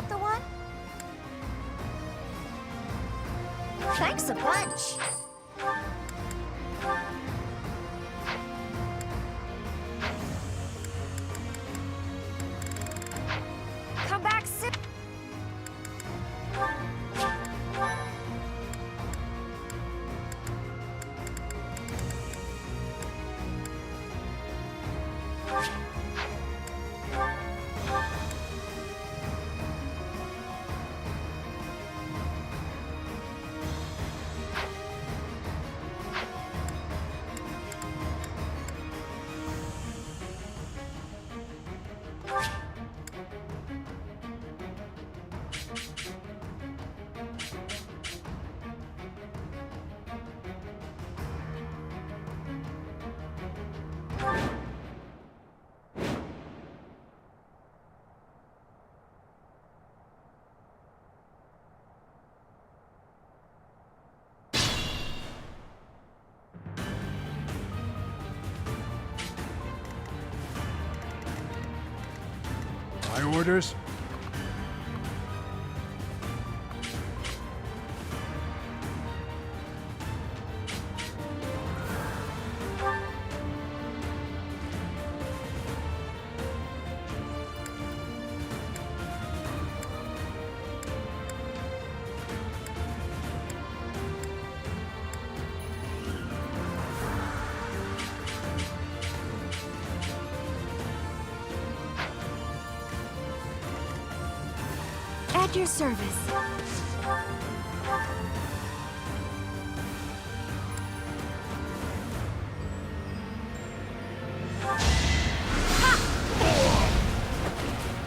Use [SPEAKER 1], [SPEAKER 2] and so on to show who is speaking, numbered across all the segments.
[SPEAKER 1] that the one? Thanks a bunch. Come back soon.
[SPEAKER 2] My orders?
[SPEAKER 1] At your service.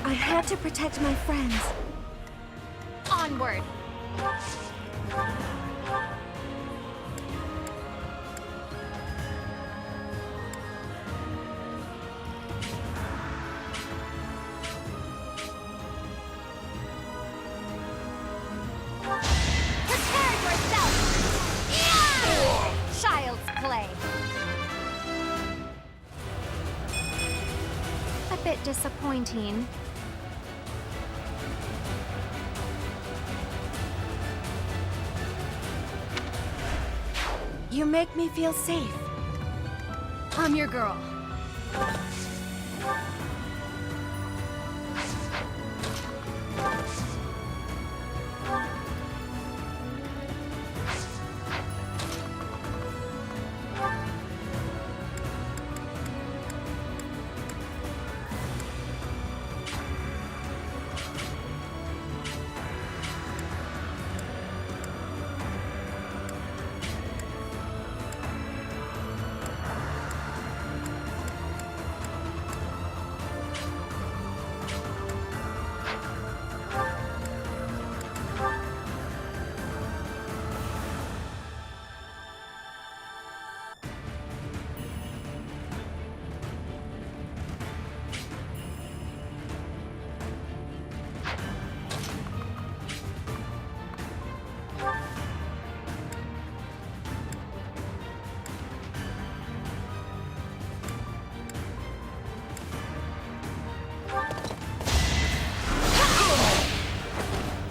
[SPEAKER 1] I had to protect my friends. Onward. Bit disappointing. You make me feel safe. I'm your girl.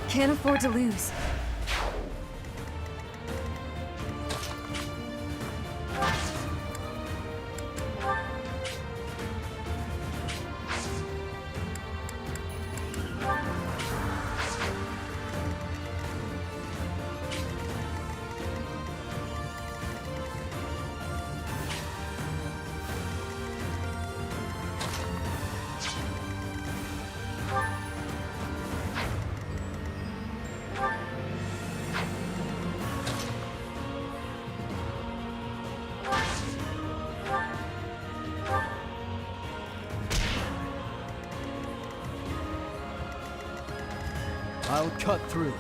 [SPEAKER 1] Can't afford to lose.
[SPEAKER 3] I'll cut through.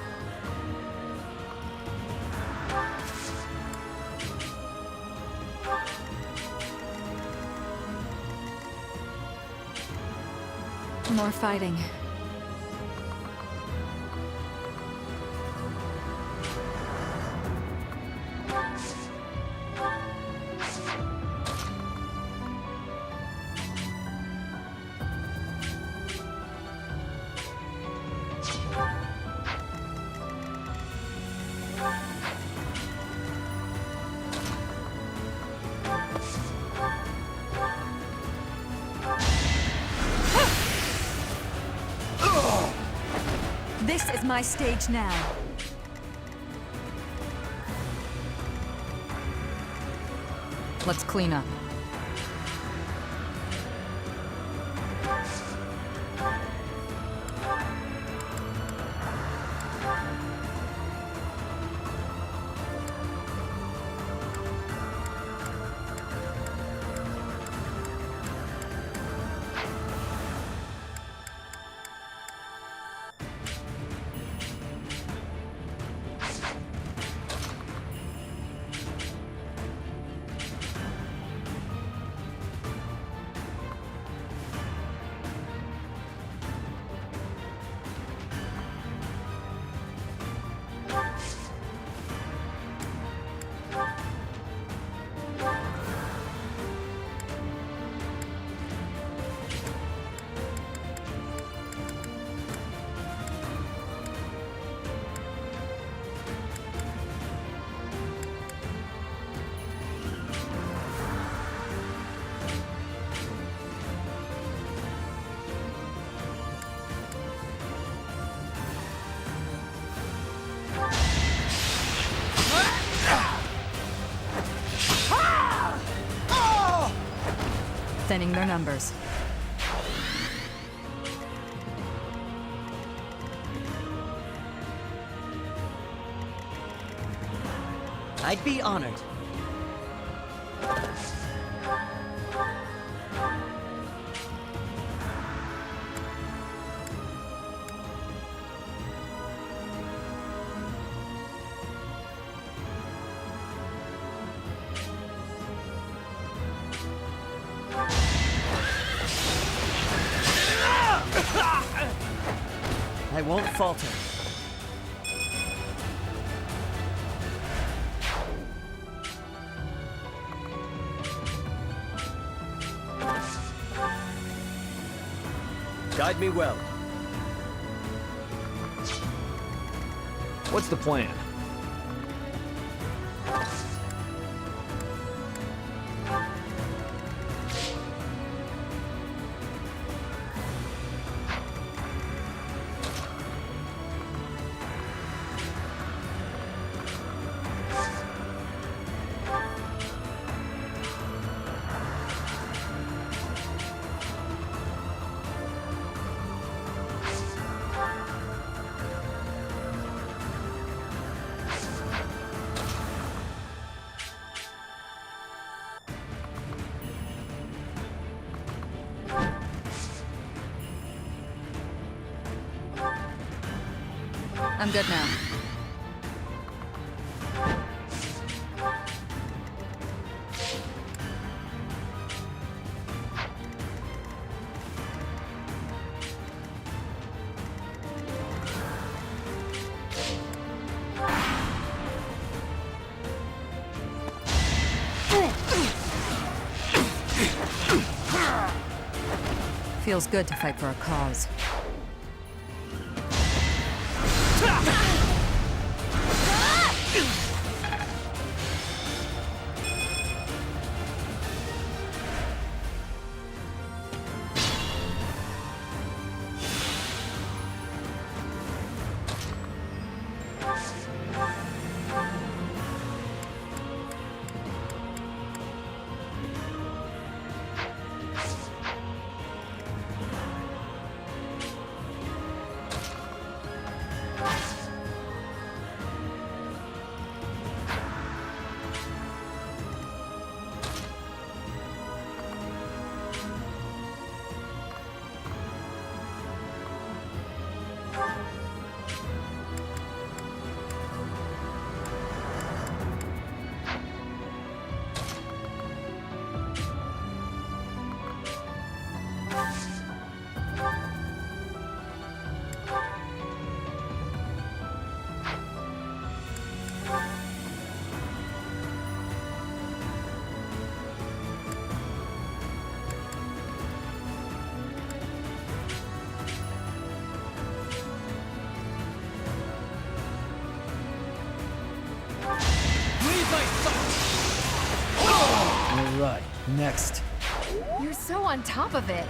[SPEAKER 1] More fighting.
[SPEAKER 2] This is my stage now. Let's clean up. Thinning their numbers.
[SPEAKER 4] I'd be honored. I won't falter.
[SPEAKER 3] Guide me well. What's the plan?
[SPEAKER 2] I'm good now. Feels good to fight for a cause.
[SPEAKER 3] Alright, next.
[SPEAKER 2] You're so on top of it.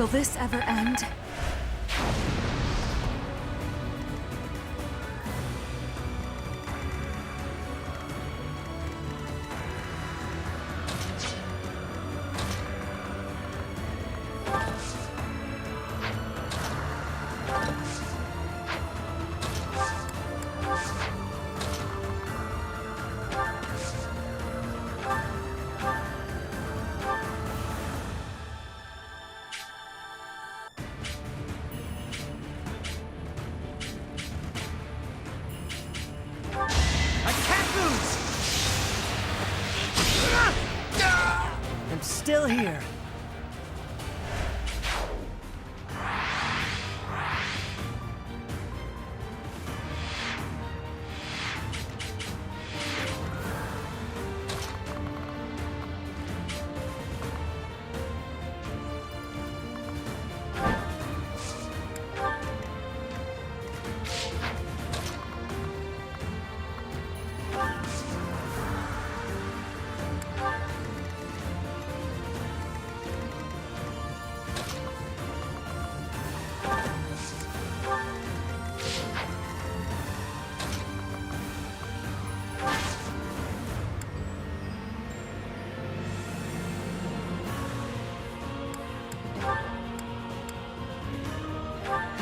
[SPEAKER 2] Will this ever end?
[SPEAKER 4] I'm still here.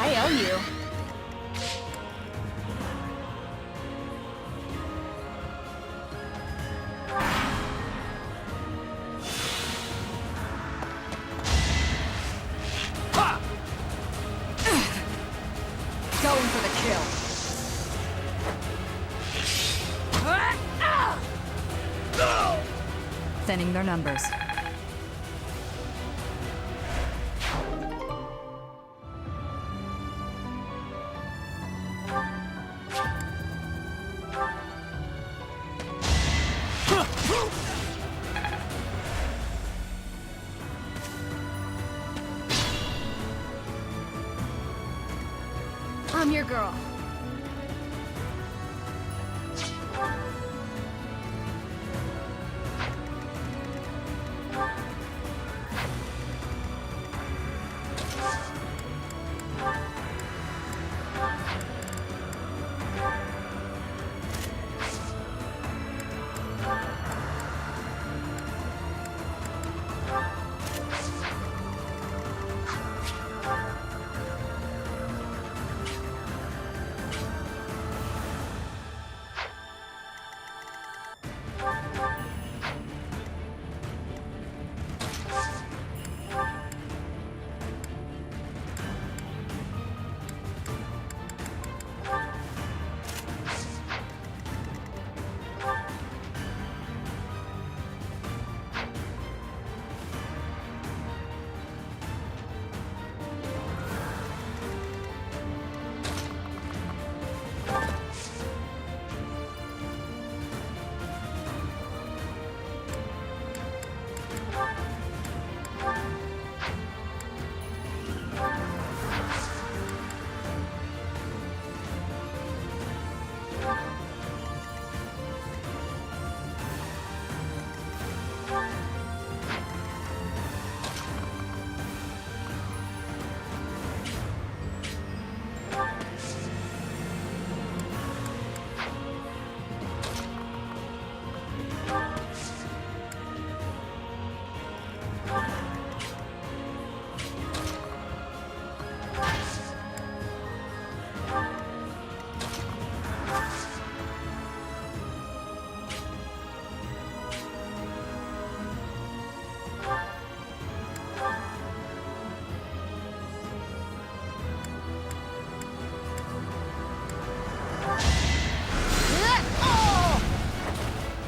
[SPEAKER 2] I owe you. Going for the kill. Thinning their numbers. I'm your girl.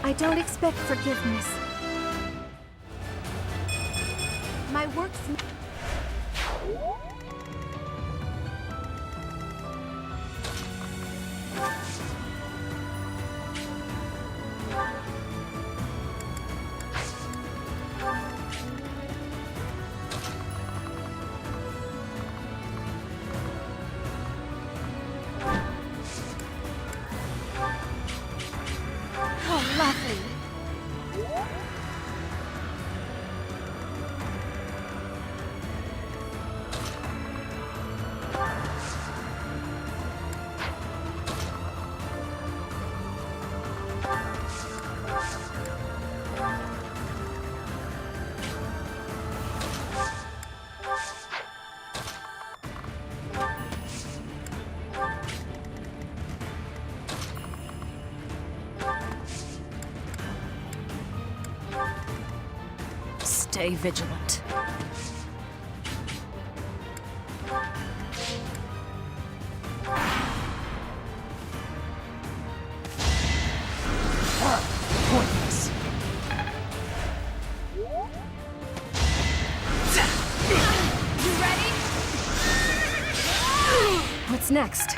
[SPEAKER 1] I don't expect forgiveness. My work's...
[SPEAKER 2] Oh, lovely. Stay vigilant.
[SPEAKER 3] Pointless.
[SPEAKER 2] You ready? What's next?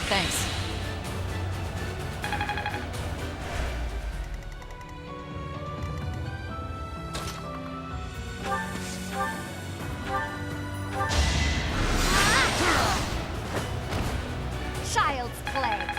[SPEAKER 2] Thanks.
[SPEAKER 1] Child's play.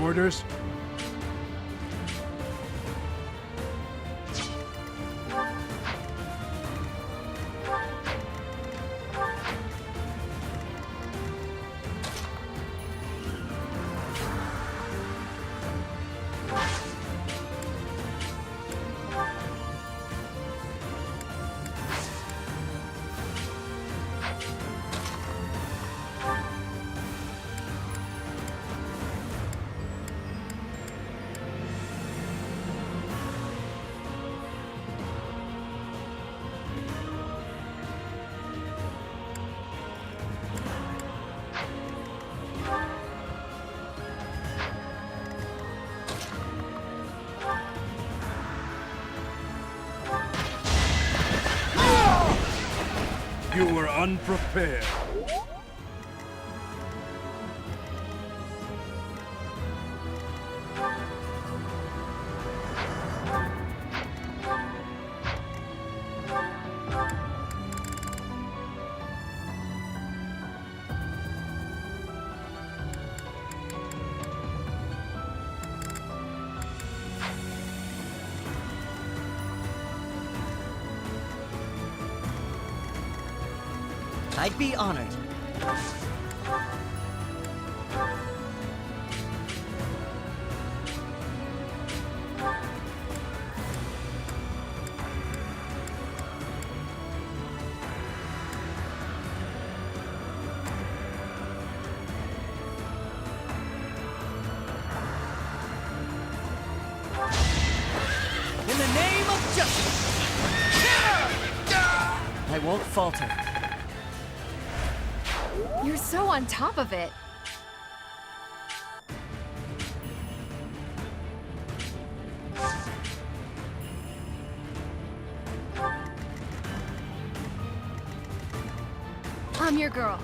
[SPEAKER 5] orders? You were unprepared.
[SPEAKER 4] I'd be honored. In the name of justice! I won't falter.
[SPEAKER 2] You're so on top of it. I'm your girl.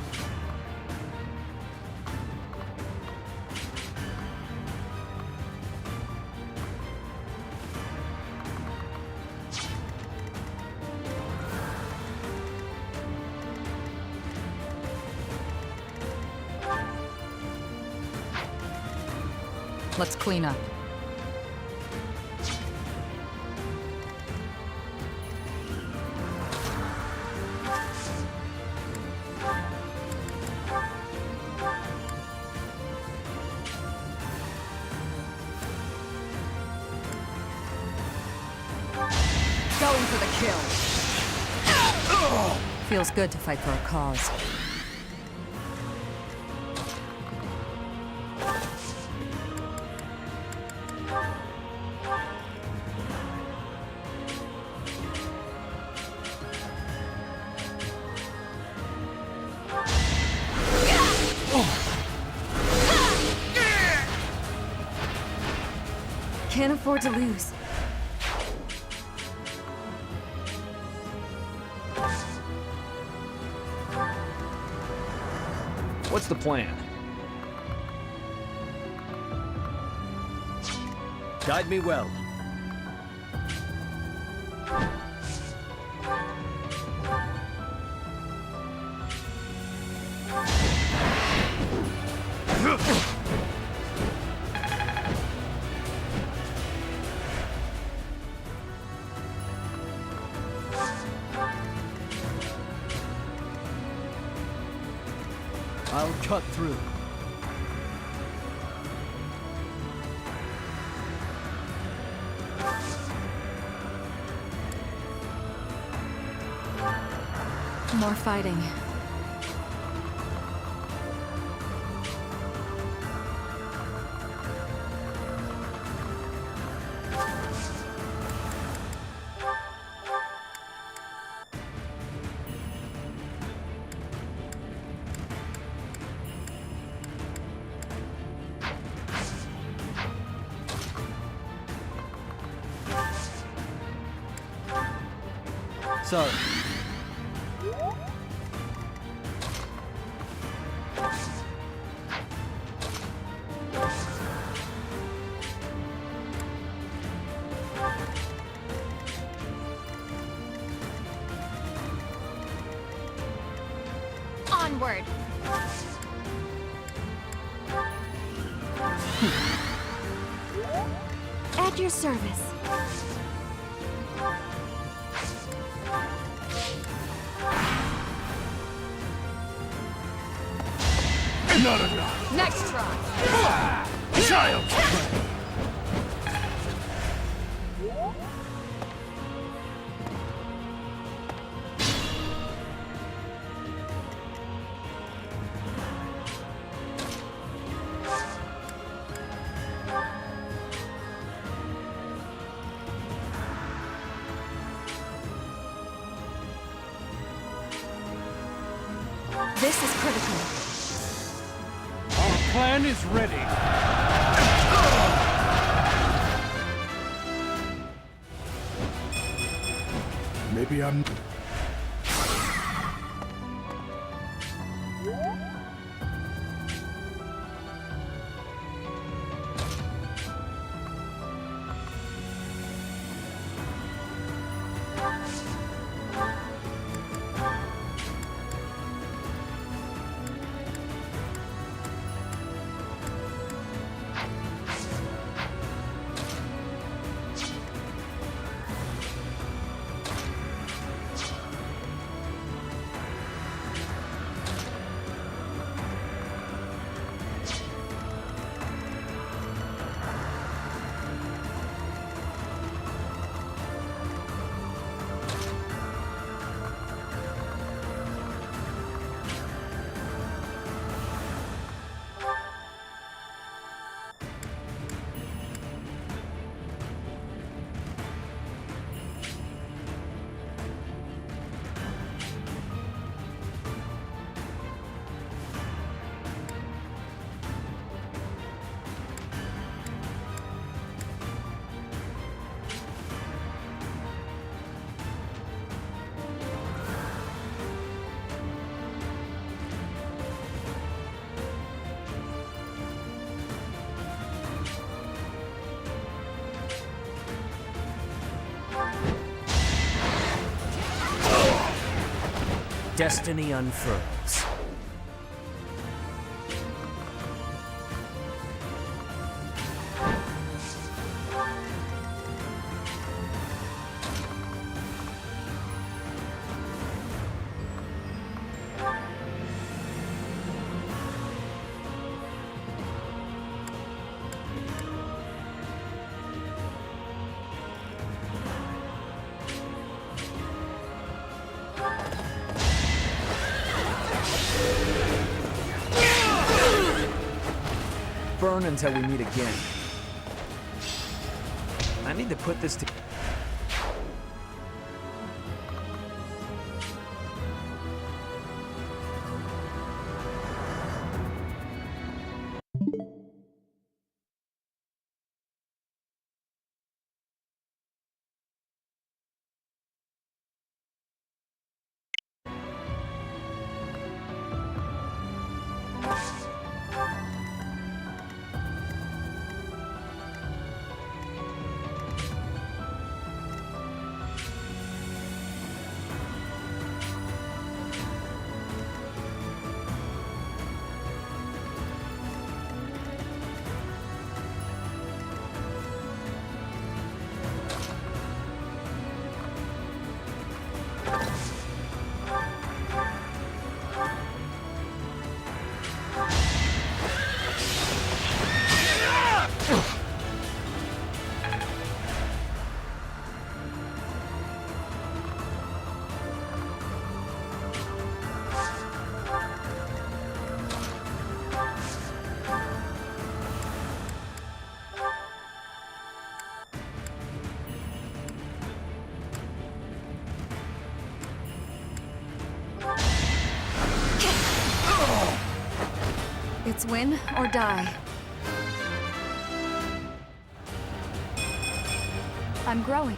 [SPEAKER 2] Let's clean up. Going for the kill. Feels good to fight for a cause. Can't afford to lose.
[SPEAKER 3] What's the plan? Guide me well. I'll cut through.
[SPEAKER 2] More fighting.
[SPEAKER 3] Sorry.
[SPEAKER 2] Onward.
[SPEAKER 1] At your service.
[SPEAKER 5] Not enough!
[SPEAKER 2] Next try!
[SPEAKER 5] Child's play!
[SPEAKER 2] This is critical.
[SPEAKER 5] Our plan is ready. Maybe I'm...
[SPEAKER 4] Destiny unfurls.
[SPEAKER 3] Burn until we meet again. I need to put this to...
[SPEAKER 2] It's win or die. I'm growing.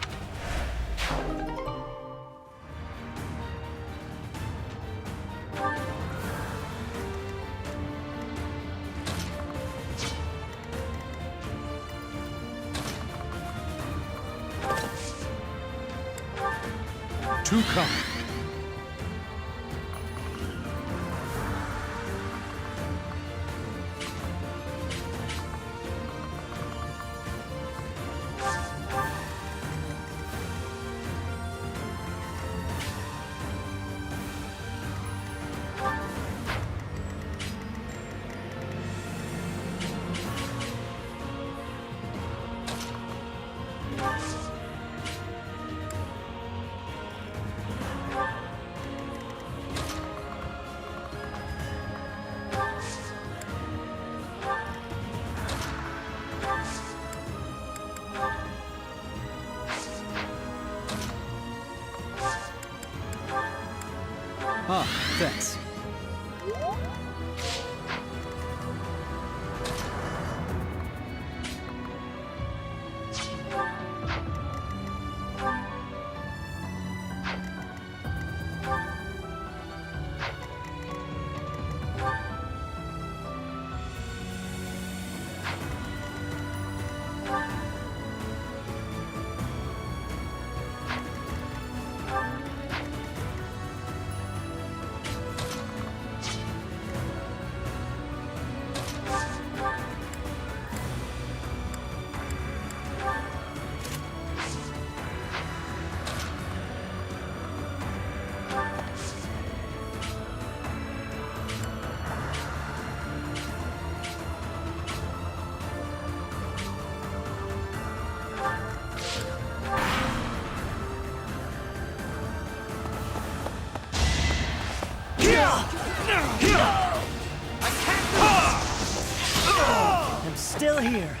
[SPEAKER 5] Two come.
[SPEAKER 4] Ah, thanks. I'm still here.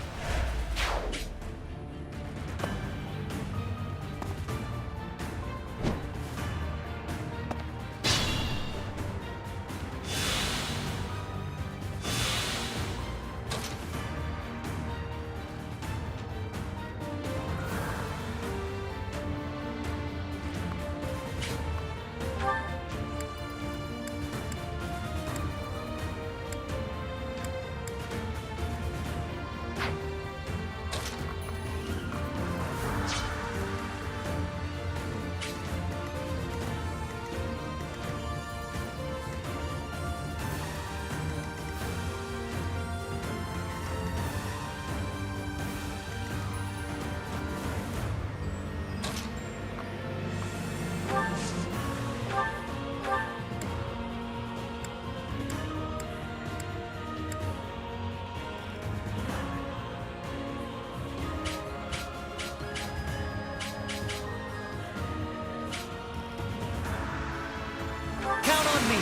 [SPEAKER 4] Count on me.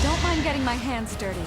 [SPEAKER 2] Don't mind getting my hands dirty.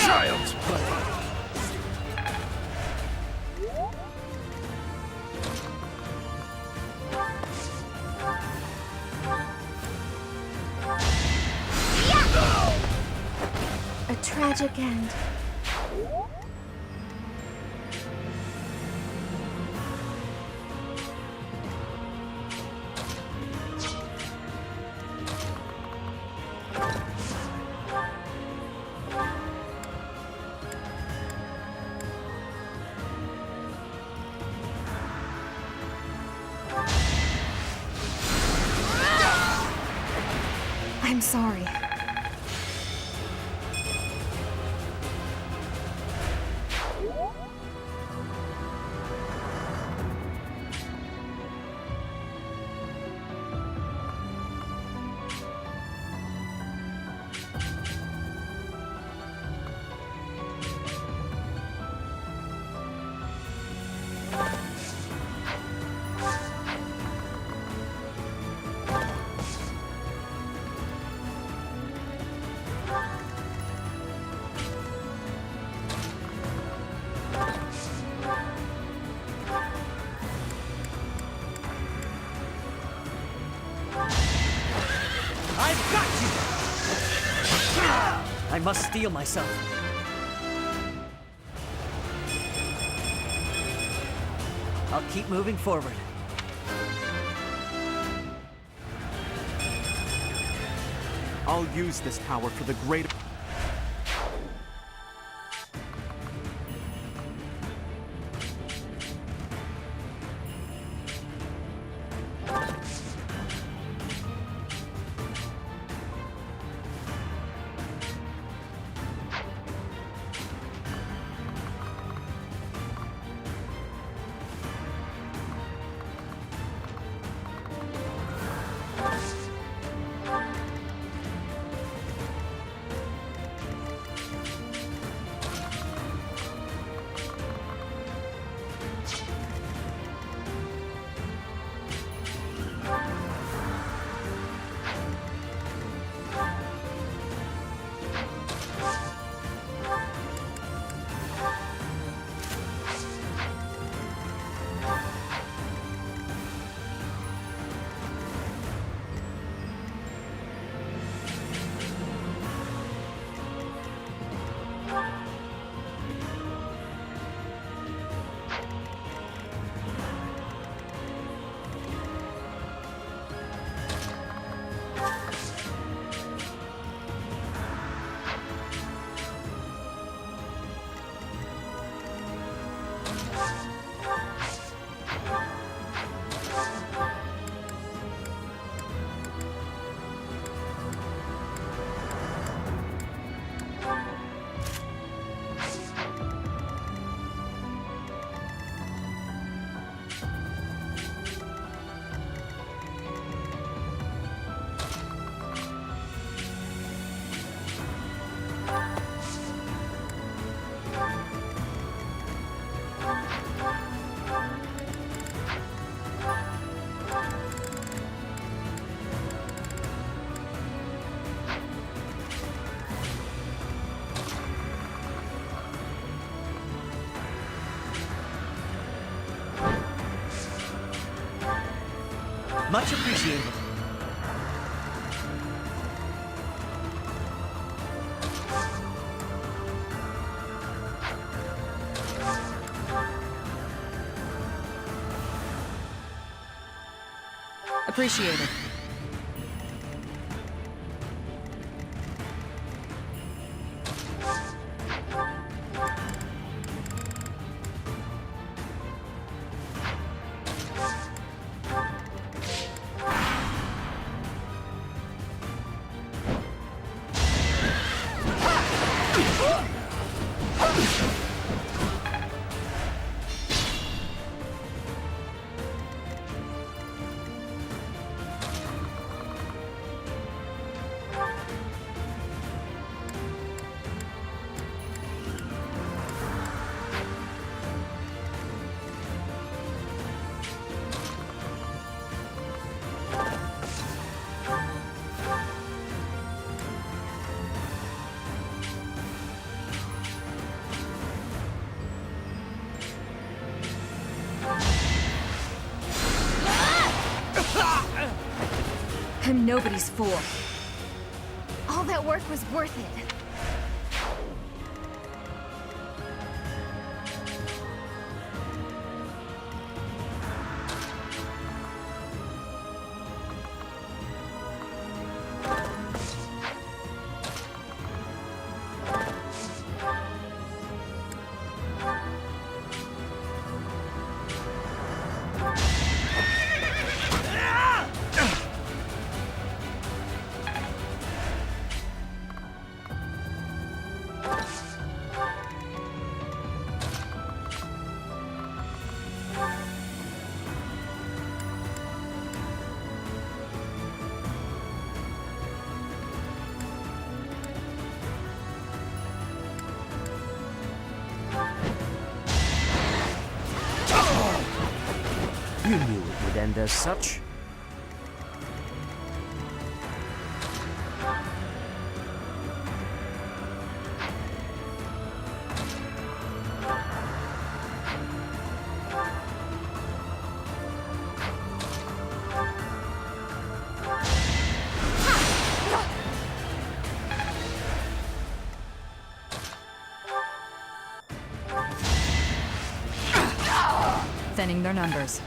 [SPEAKER 5] Child's play.
[SPEAKER 1] A tragic end.
[SPEAKER 2] I'm sorry.
[SPEAKER 4] I've got you! I must steel myself. I'll keep moving forward.
[SPEAKER 3] I'll use this power for the greater...
[SPEAKER 4] Much appreciated.
[SPEAKER 2] Appreciated. I'm nobody's fool.
[SPEAKER 1] All that work was worth it.
[SPEAKER 3] You knew it would end as such.
[SPEAKER 2] thinning their numbers.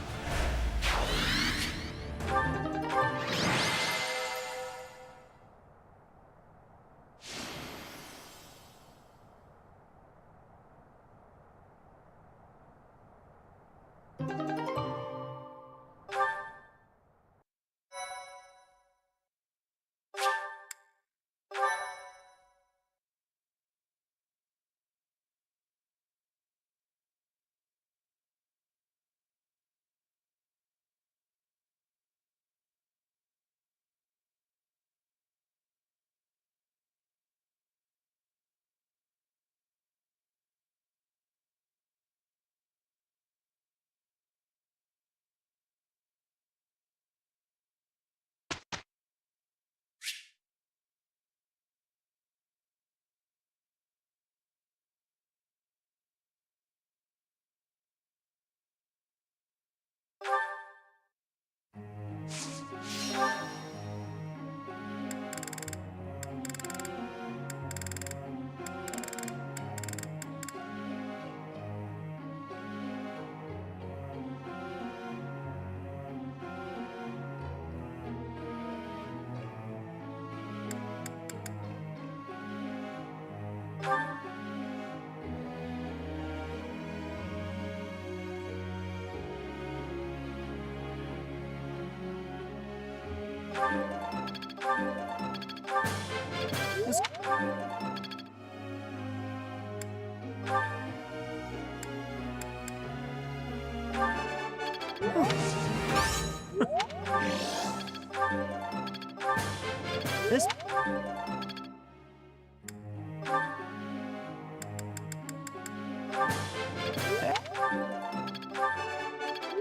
[SPEAKER 4] This...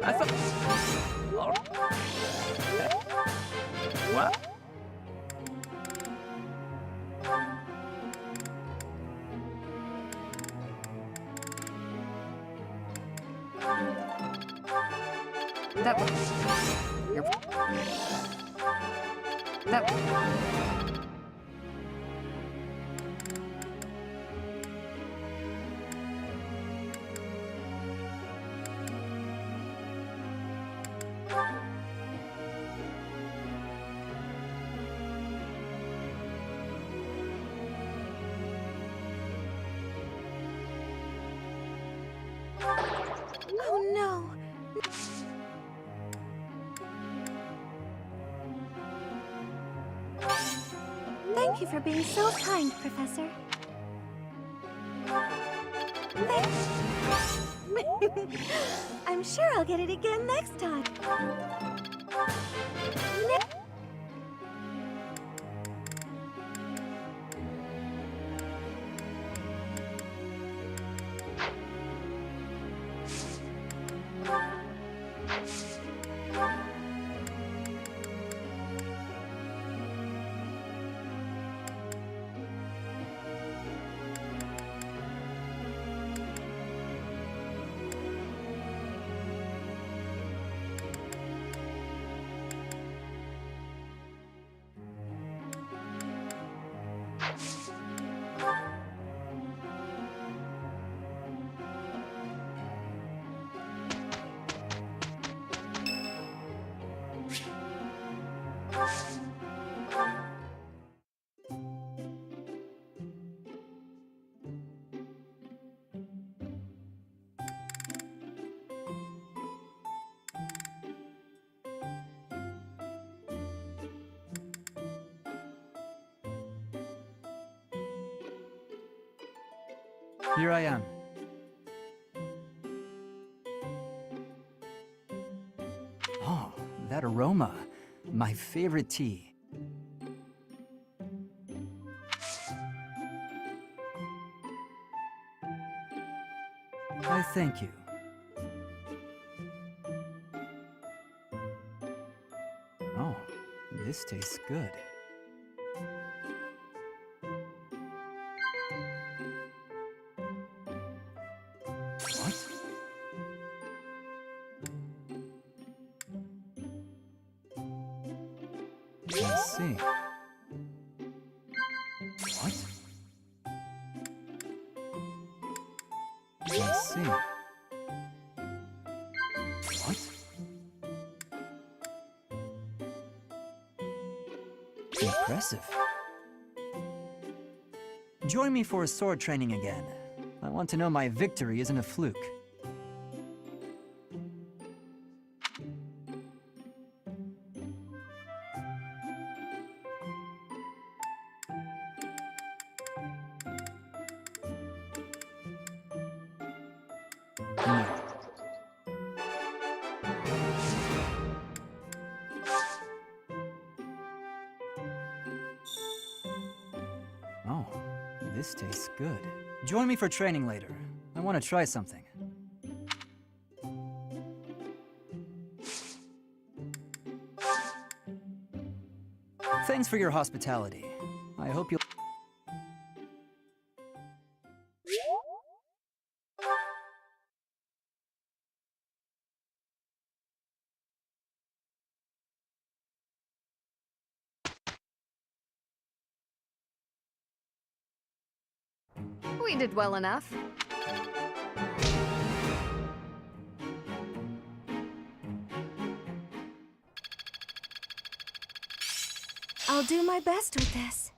[SPEAKER 4] I thought... What?
[SPEAKER 2] That was... That...
[SPEAKER 1] Oh no! Thank you for being so kind, Professor. I'm sure I'll get it again next time.
[SPEAKER 4] Here I am. Oh, that aroma. My favorite tea. Why, thank you. Oh, this tastes good. What? I see. What? I see.
[SPEAKER 6] Impressive. Join me for a sword training again. I want to know my victory isn't a fluke. No. Oh, this tastes good. Join me for training later. I want to try something. Thanks for your hospitality. I hope you'll...
[SPEAKER 2] We did well enough.
[SPEAKER 1] I'll do my best with this.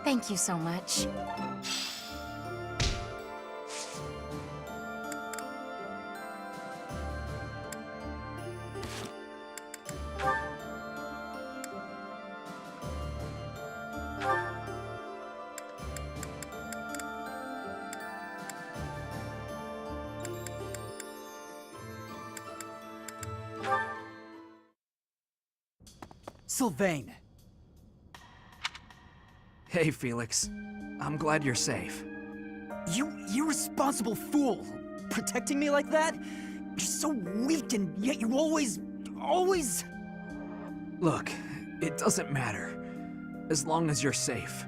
[SPEAKER 2] Thank you so much.
[SPEAKER 6] Sylvain!
[SPEAKER 3] Hey, Felix. I'm glad you're safe.
[SPEAKER 6] You irresponsible fool! Protecting me like that? You're so weak and yet you always...
[SPEAKER 3] Look, it doesn't matter. As long as you're safe.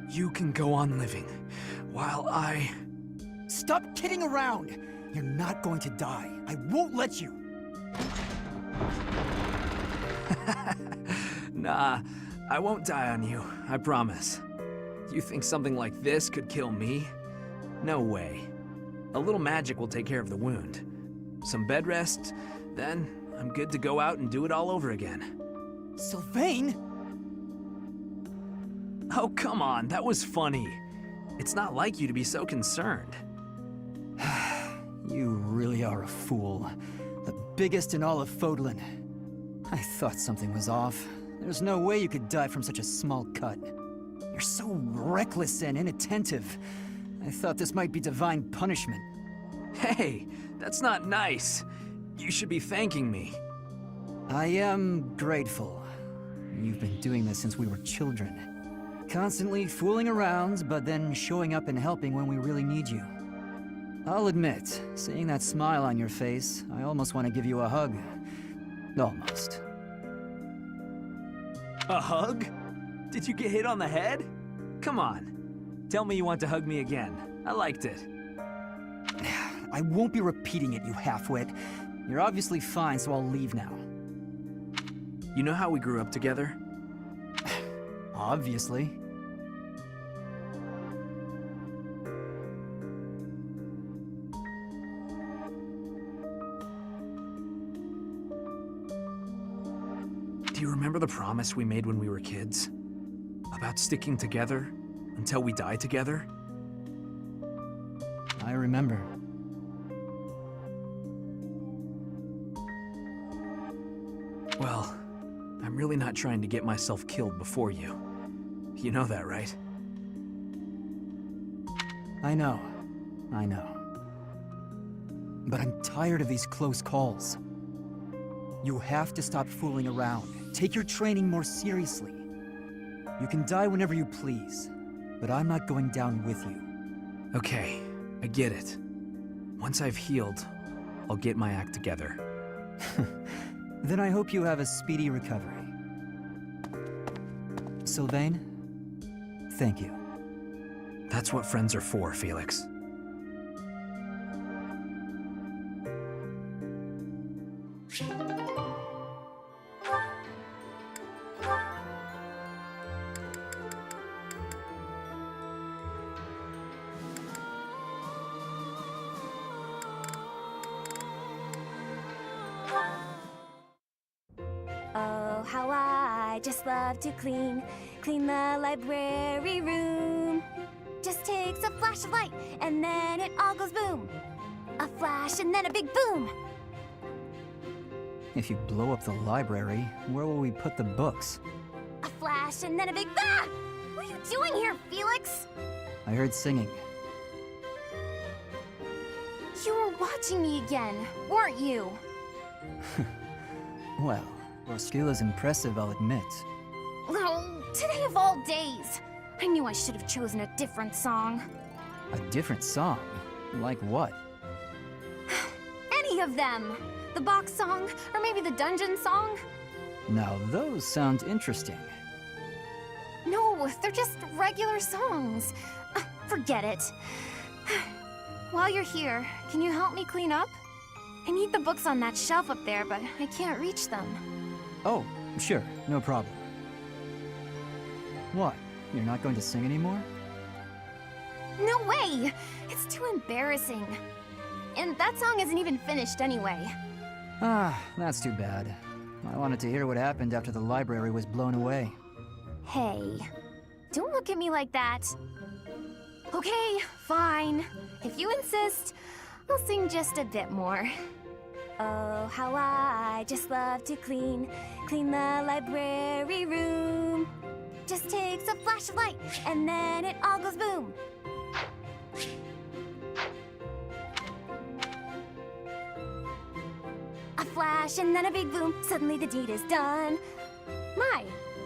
[SPEAKER 3] You can go on living, while I...
[SPEAKER 6] Stop kidding around! You're not going to die. I won't let you!
[SPEAKER 3] Nah, I won't die on you, I promise. You think something like this could kill me? No way. A little magic will take care of the wound. Some bed rest, then I'm good to go out and do it all over again.
[SPEAKER 6] Sylvain?
[SPEAKER 3] Oh, come on, that was funny. It's not like you to be so concerned.
[SPEAKER 6] You really are a fool. The biggest in all of Fodlan. I thought something was off. There's no way you could die from such a small cut. You're so reckless and inattentive. I thought this might be divine punishment.
[SPEAKER 3] Hey, that's not nice. You should be thanking me.
[SPEAKER 6] I am grateful. You've been doing this since we were children. Constantly fooling around, but then showing up and helping when we really need you. I'll admit, seeing that smile on your face, I almost want to give you a hug. Almost.
[SPEAKER 3] A hug? Did you get hit on the head? Come on. Tell me you want to hug me again. I liked it.
[SPEAKER 6] I won't be repeating it, you halfwit. You're obviously fine, so I'll leave now.
[SPEAKER 3] You know how we grew up together?
[SPEAKER 6] Obviously.
[SPEAKER 3] Do you remember the promise we made when we were kids? About sticking together until we die together?
[SPEAKER 6] I remember.
[SPEAKER 3] Well, I'm really not trying to get myself killed before you. You know that, right?
[SPEAKER 6] I know. But I'm tired of these close calls. You have to stop fooling around. Take your training more seriously. You can die whenever you please, but I'm not going down with you.
[SPEAKER 3] Okay, I get it. Once I've healed, I'll get my act together.
[SPEAKER 6] Then I hope you have a speedy recovery. Sylvain, thank you.
[SPEAKER 3] That's what friends are for, Felix.
[SPEAKER 1] Oh, how I just love to clean the library room. Just takes a flash of light, and then it all goes boom. A flash and then a big boom.
[SPEAKER 6] If you blow up the library, where will we put the books?
[SPEAKER 1] A flash and then a big ah! What are you doing here, Felix?
[SPEAKER 6] I heard singing.
[SPEAKER 1] You were watching me again, weren't you?
[SPEAKER 6] Well, your skill is impressive, I'll admit.
[SPEAKER 1] Oh, today of all days. I knew I should have chosen a different song.
[SPEAKER 6] A different song? Like what?
[SPEAKER 1] Any of them. The box song, or maybe the dungeon song.
[SPEAKER 6] Now those sound interesting.
[SPEAKER 1] No, they're just regular songs. Forget it. While you're here, can you help me clean up? I need the books on that shelf up there, but I can't reach them.
[SPEAKER 6] Oh, sure, no problem. What? You're not going to sing anymore?
[SPEAKER 1] No way! It's too embarrassing. And that song isn't even finished anyway.
[SPEAKER 6] Ah, that's too bad. I wanted to hear what happened after the library was blown away.
[SPEAKER 1] Hey, don't look at me like that. Okay, fine. If you insist, I'll sing just a bit more. Oh, how I just love to clean the library room. Just takes a flash of light, and then it all goes boom. A flash and then a big boom, suddenly the deed is done. My,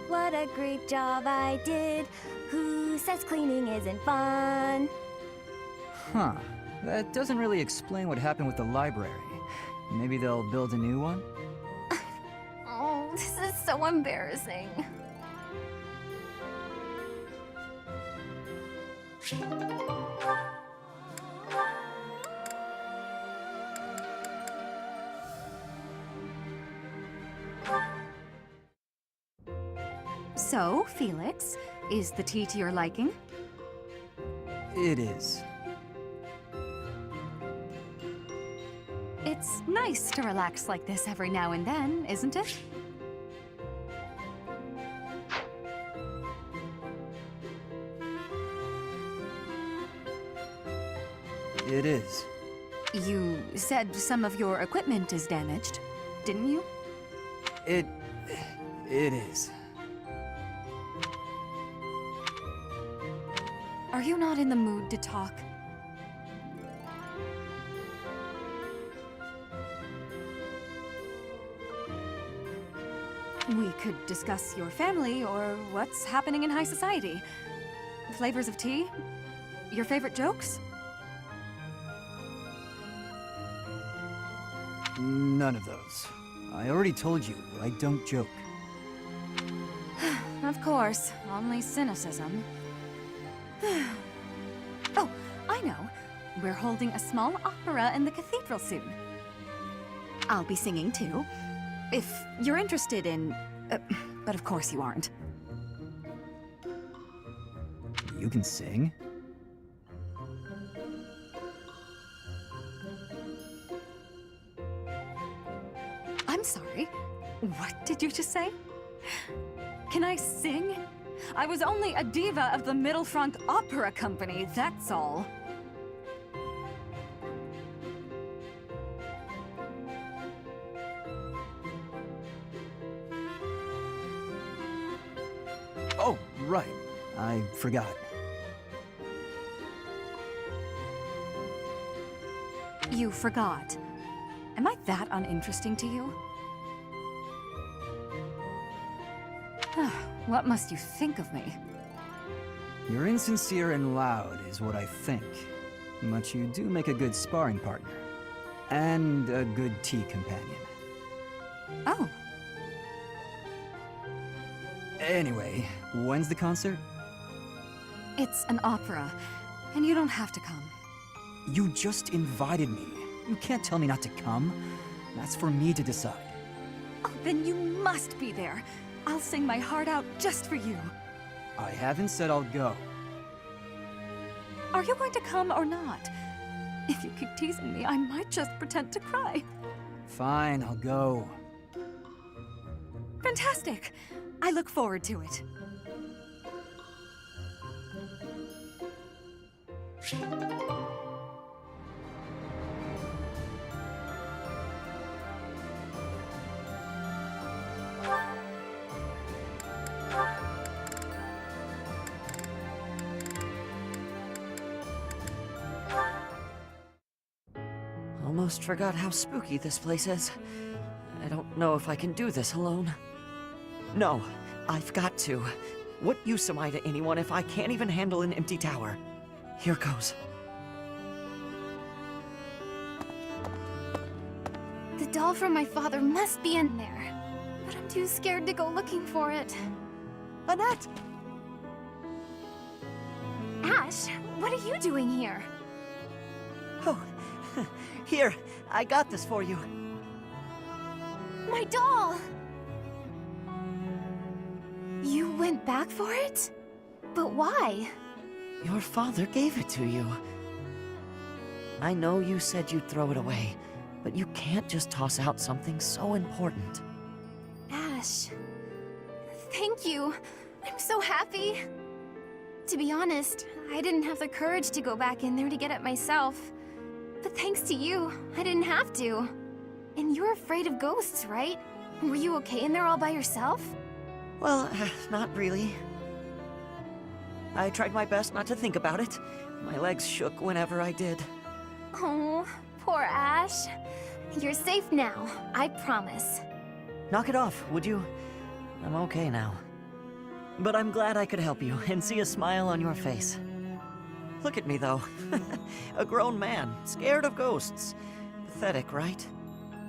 [SPEAKER 1] what a great job I did. Who says cleaning isn't fun?
[SPEAKER 6] Huh. That doesn't really explain what happened with the library. Maybe they'll build a new one?
[SPEAKER 1] Oh, this is so embarrassing.
[SPEAKER 2] So, Felix, is the tea to your liking?
[SPEAKER 6] It is.
[SPEAKER 2] It's nice to relax like this every now and then, isn't it?
[SPEAKER 6] It is.
[SPEAKER 2] You said some of your equipment is damaged, didn't you?
[SPEAKER 6] It is.
[SPEAKER 2] Are you not in the mood to talk? We could discuss your family or what's happening in high society. Flavors of tea? Your favorite jokes?
[SPEAKER 6] None of those. I already told you, I don't joke.
[SPEAKER 2] Of course, only cynicism. Oh, I know. We're holding a small opera in the cathedral soon. I'll be singing too, if you're interested in... but of course you aren't.
[SPEAKER 6] You can sing?
[SPEAKER 2] I'm sorry. What did you just say? Can I sing? I was only a diva of the Middle Front Opera Company, that's all.
[SPEAKER 6] Oh, right. I forgot.
[SPEAKER 2] You forgot. Am I that uninteresting to you? What must you think of me?
[SPEAKER 6] You're insincere and loud, is what I think. But you do make a good sparring partner. And a good tea companion.
[SPEAKER 2] Oh,
[SPEAKER 6] Anyway, when's the concert?
[SPEAKER 2] it's an opera, and you don't have to come.
[SPEAKER 6] You just invited me. You can't tell me not to come. That's for me to decide.
[SPEAKER 2] Oh, then you must be there. I'll sing my heart out just for you.
[SPEAKER 6] I haven't said I'll go.
[SPEAKER 2] Are you going to come or not? If you keep teasing me, I might just pretend to cry.
[SPEAKER 6] Fine, I'll go.
[SPEAKER 2] For Fantastic! I look forward to it.
[SPEAKER 7] Almost forgot how spooky this place is. I don't know if I can do this alone. No, I've got to. What use am I to anyone if I can't even handle an empty tower? Here goes.
[SPEAKER 1] The doll from my father must be in there, but I'm too scared to go looking for it.
[SPEAKER 7] Annette!
[SPEAKER 1] Ash, what are you doing here?
[SPEAKER 7] Oh, here, I got this for you.
[SPEAKER 1] My doll! You went back for it? But why?
[SPEAKER 7] Your father gave it to you. I know you said you'd throw it away, but you can't just toss out something so important.
[SPEAKER 1] Ash, thank you. I'm so happy. To be honest, I didn't have the courage to go back in there to get it myself. But thanks to you, I didn't have to. And you're afraid of ghosts, right? Were you okay in there all by yourself?
[SPEAKER 7] Well, not really. I tried my best not to think about it. My legs shook whenever I did.
[SPEAKER 1] Oh, poor Ash. You're safe now, I promise.
[SPEAKER 7] Knock it off, would you? I'm okay now. But I'm glad I could help you and see a smile on your face. Look at me, though. A grown man, scared of ghosts. Pathetic, right?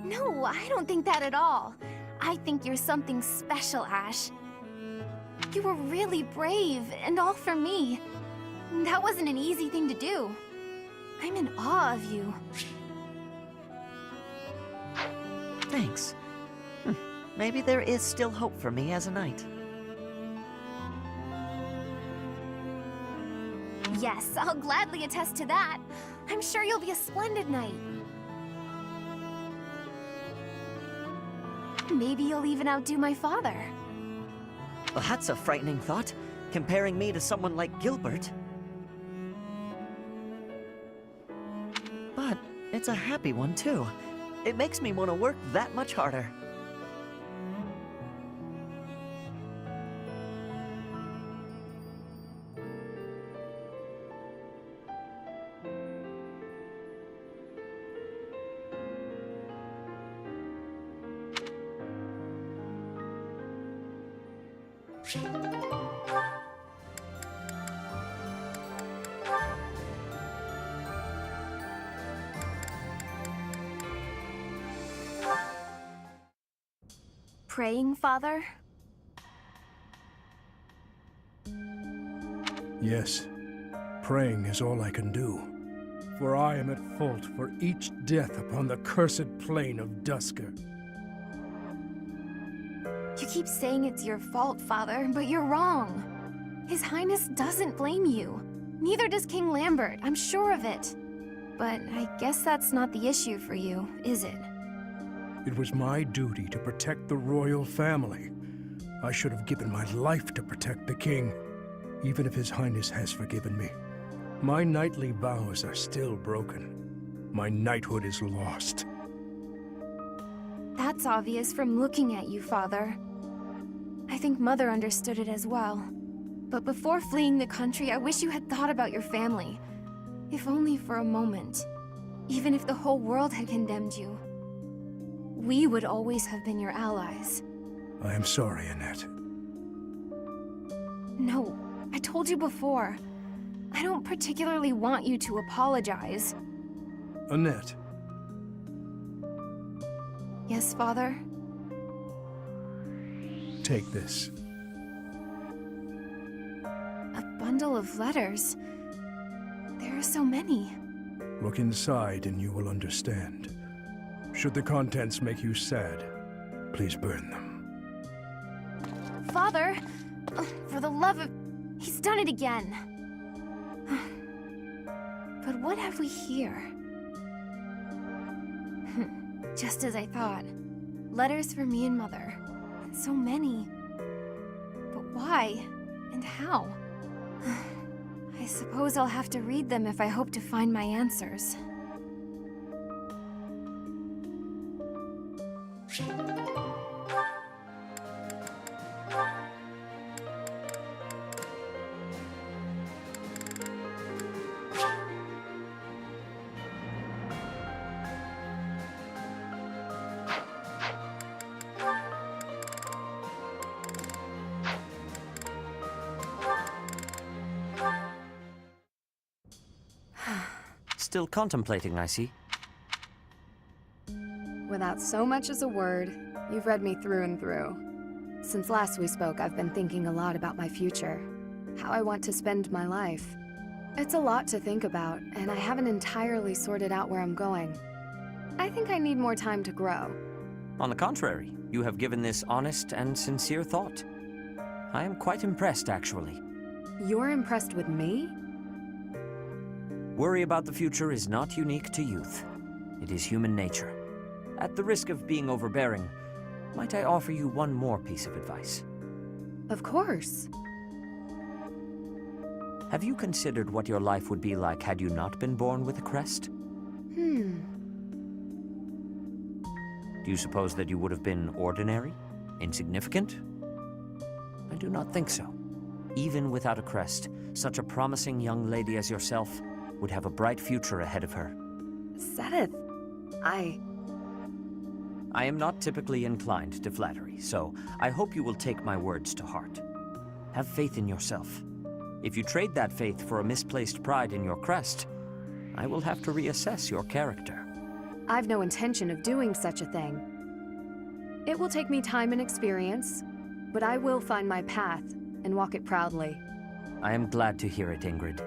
[SPEAKER 1] No, I don't think that at all. I think you're something special, Ash. You were really brave, and all for me. That wasn't an easy thing to do. I'm in awe of you.
[SPEAKER 7] Thanks. Maybe there is still hope for me as a knight.
[SPEAKER 1] Yes, I'll gladly attest to that. I'm sure you'll be a splendid knight. Maybe you'll even outdo my father.
[SPEAKER 7] Well, that's a frightening thought, comparing me to someone like Gilbert. But it's a happy one, too. It makes me want to work that much harder.
[SPEAKER 1] Praying, Father?
[SPEAKER 5] Yes, praying is all I can do. For I am at fault for each death upon the cursed plain of Dusker.
[SPEAKER 1] You keep saying it's your fault, Father, but you're wrong. His Highness doesn't blame you. Neither does King Lambert, I'm sure of it. But I guess that's not the issue for you, is it?
[SPEAKER 5] It was my duty to protect the royal family. I should have given my life to protect the king, even if His Highness has forgiven me. My knightly vows are still broken. My knighthood is lost.
[SPEAKER 1] That's obvious from looking at you, Father. I think Mother understood it as well. But before fleeing the country, I wish you had thought about your family. If only for a moment. Even if the whole world had condemned you. We would always have been your allies.
[SPEAKER 5] I am sorry, Annette.
[SPEAKER 1] No, I told you before. I don't particularly want you to apologize.
[SPEAKER 5] Annette,
[SPEAKER 1] Yes, Father?
[SPEAKER 5] take this.
[SPEAKER 1] A bundle of letters. There are so many.
[SPEAKER 5] Look inside and you will understand. Should the contents make you sad, please burn them.
[SPEAKER 1] Father! For the love of... He's done it again. But what have we here? Just as I thought. Letters for me and Mother. So many. But why? And how? I suppose I'll have to read them if I hope to find my answers.
[SPEAKER 7] Still contemplating, I see.
[SPEAKER 8] Without so much as a word, you've read me through and through. Since last we spoke, I've been thinking a lot about my future. How I want to spend my life. It's a lot to think about, and I haven't entirely sorted out where I'm going. I think I need more time to grow.
[SPEAKER 7] On the contrary, you have given this honest and sincere thought. I am quite impressed, actually.
[SPEAKER 8] You're impressed with me?
[SPEAKER 7] Worry about the future is not unique to youth. It is human nature. At the risk of being overbearing, might I offer you one more piece of advice?
[SPEAKER 8] Of course.
[SPEAKER 7] Have you considered what your life would be like had you not been born with a crest?
[SPEAKER 8] Hmm.
[SPEAKER 7] Do you suppose that you would have been ordinary? Insignificant? I do not think so. Even without a crest, such a promising young lady as yourself would have a bright future ahead of her.
[SPEAKER 8] Sedith, I
[SPEAKER 7] am not typically inclined to flattery, so I hope you will take my words to heart. Have faith in yourself. If you trade that faith for a misplaced pride in your crest, I will have to reassess your character.
[SPEAKER 8] I've no intention of doing such a thing. It will take me time and experience, but I will find my path and walk it proudly.
[SPEAKER 7] I am glad to hear it, Ingrid.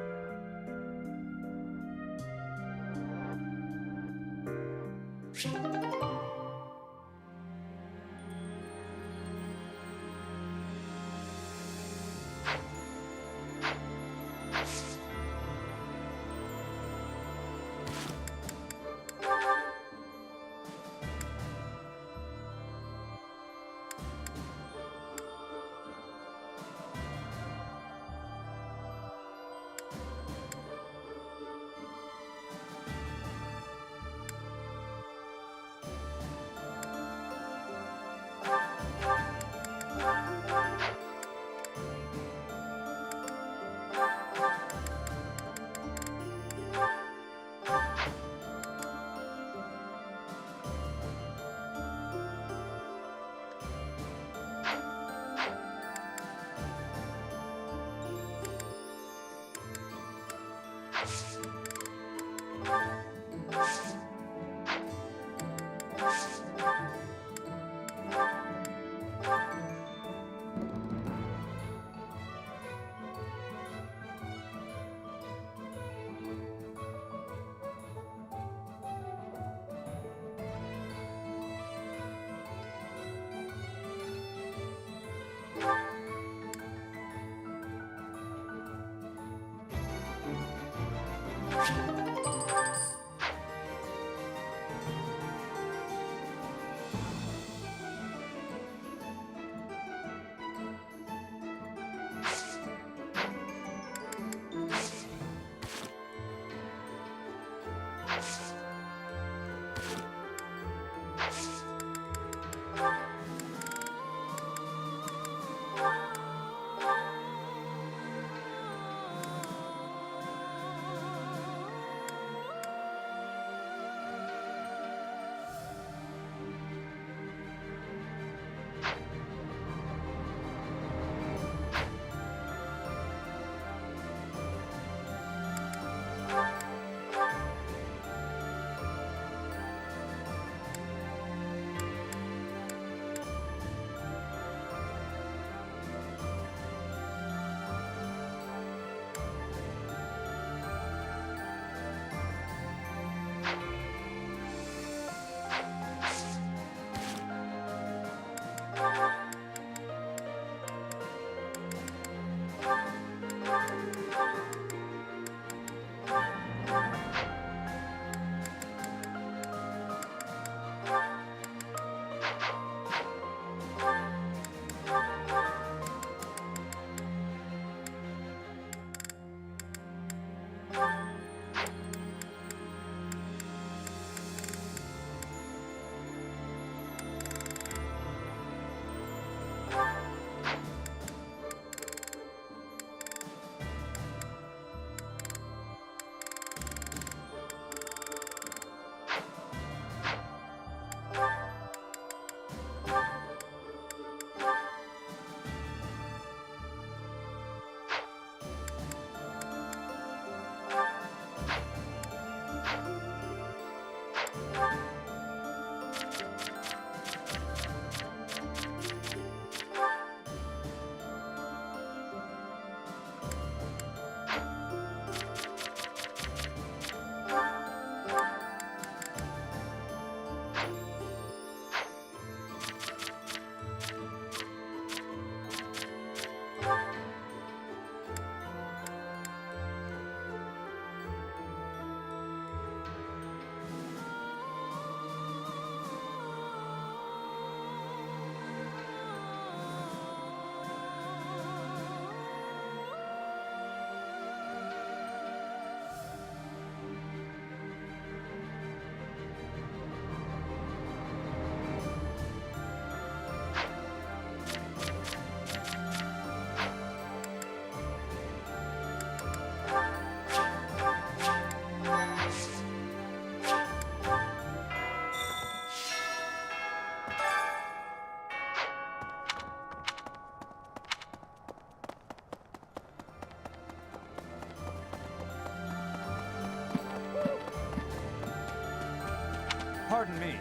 [SPEAKER 4] Pardon me.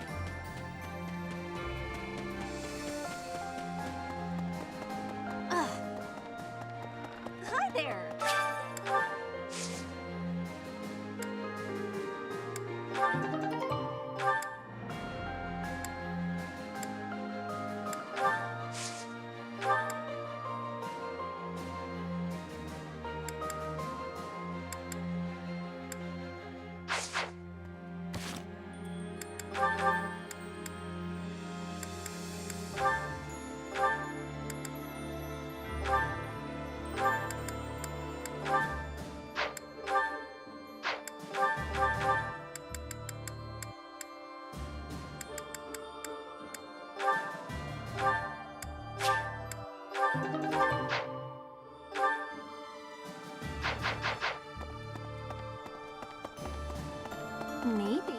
[SPEAKER 2] Hi there!
[SPEAKER 1] Maybe.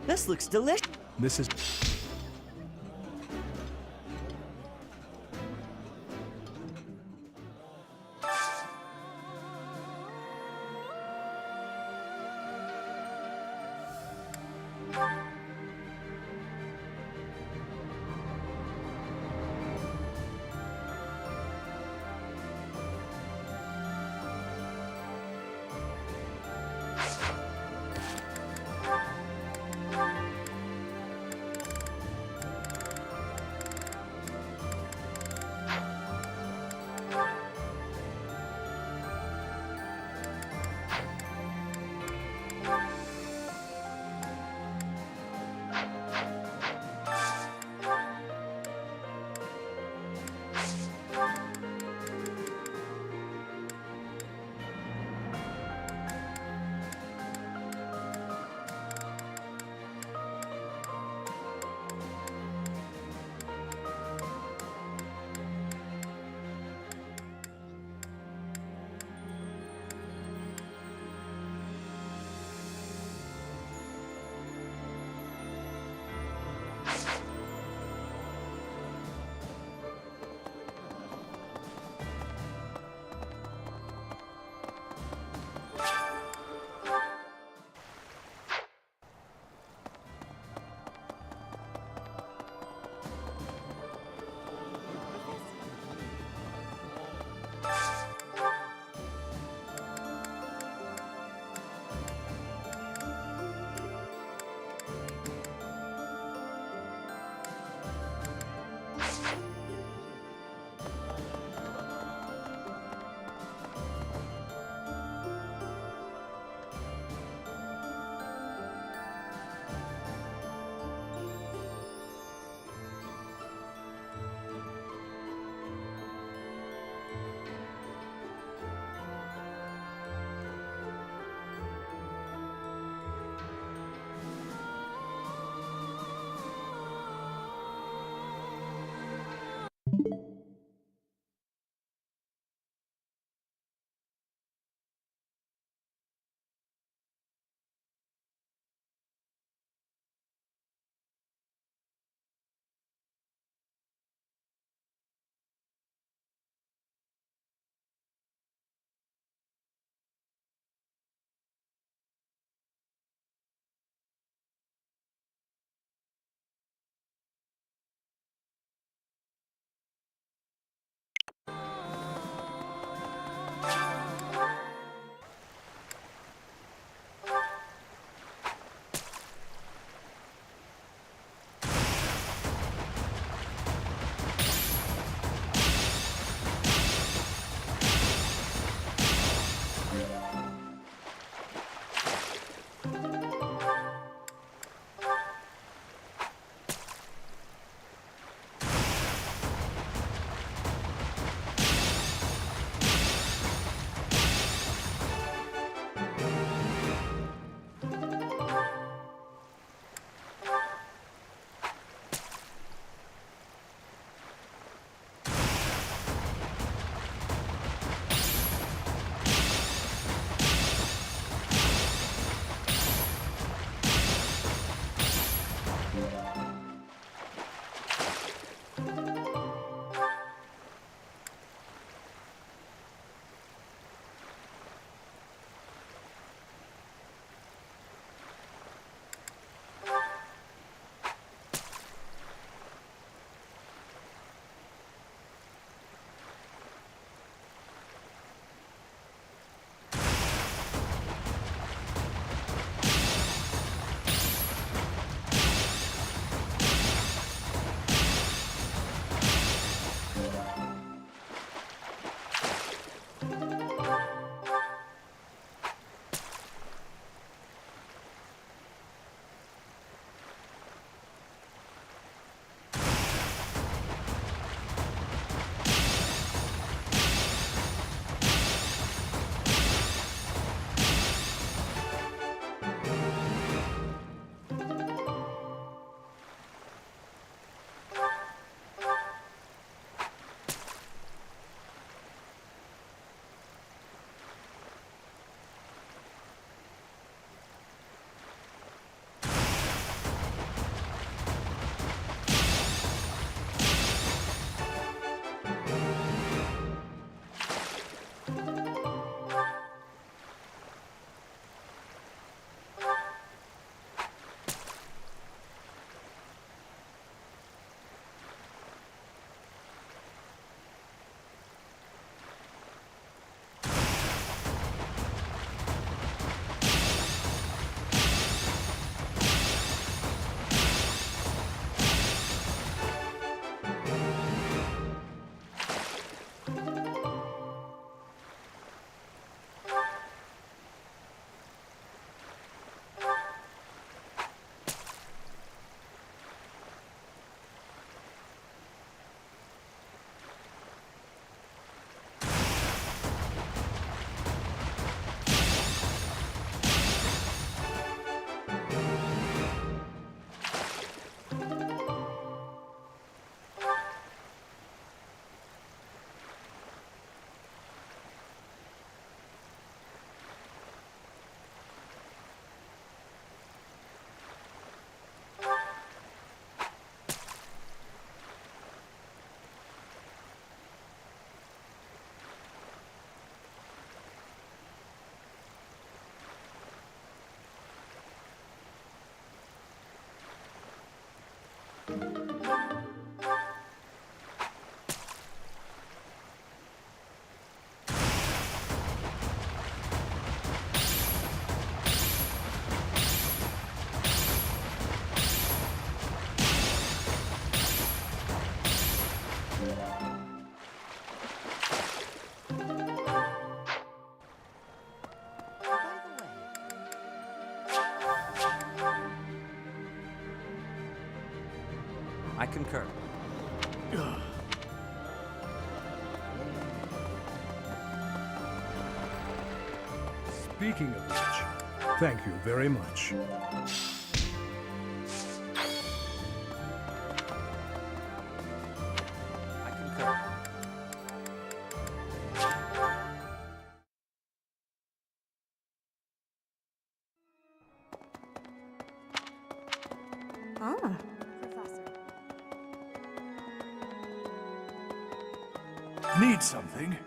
[SPEAKER 7] This looks delicious.
[SPEAKER 5] This is...
[SPEAKER 4] I concur.
[SPEAKER 5] Speaking of which, thank you very much.
[SPEAKER 4] I concur.
[SPEAKER 2] Oh.
[SPEAKER 5] Need something?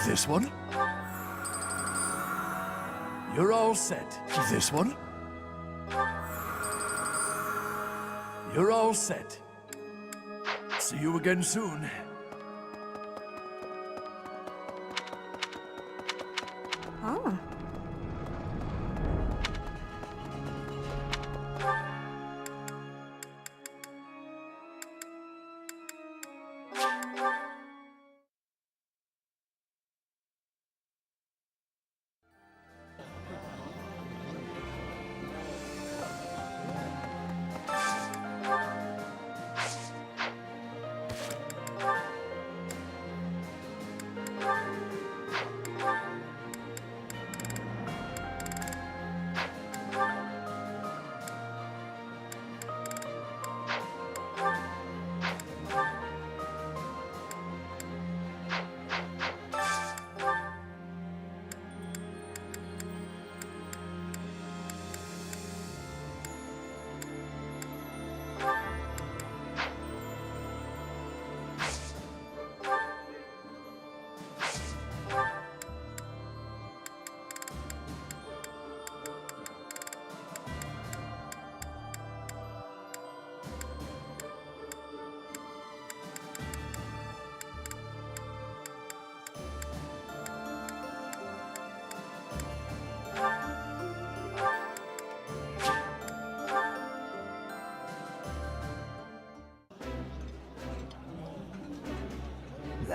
[SPEAKER 9] This one? You're all set. This one? You're all set. See you again soon.
[SPEAKER 2] Oh.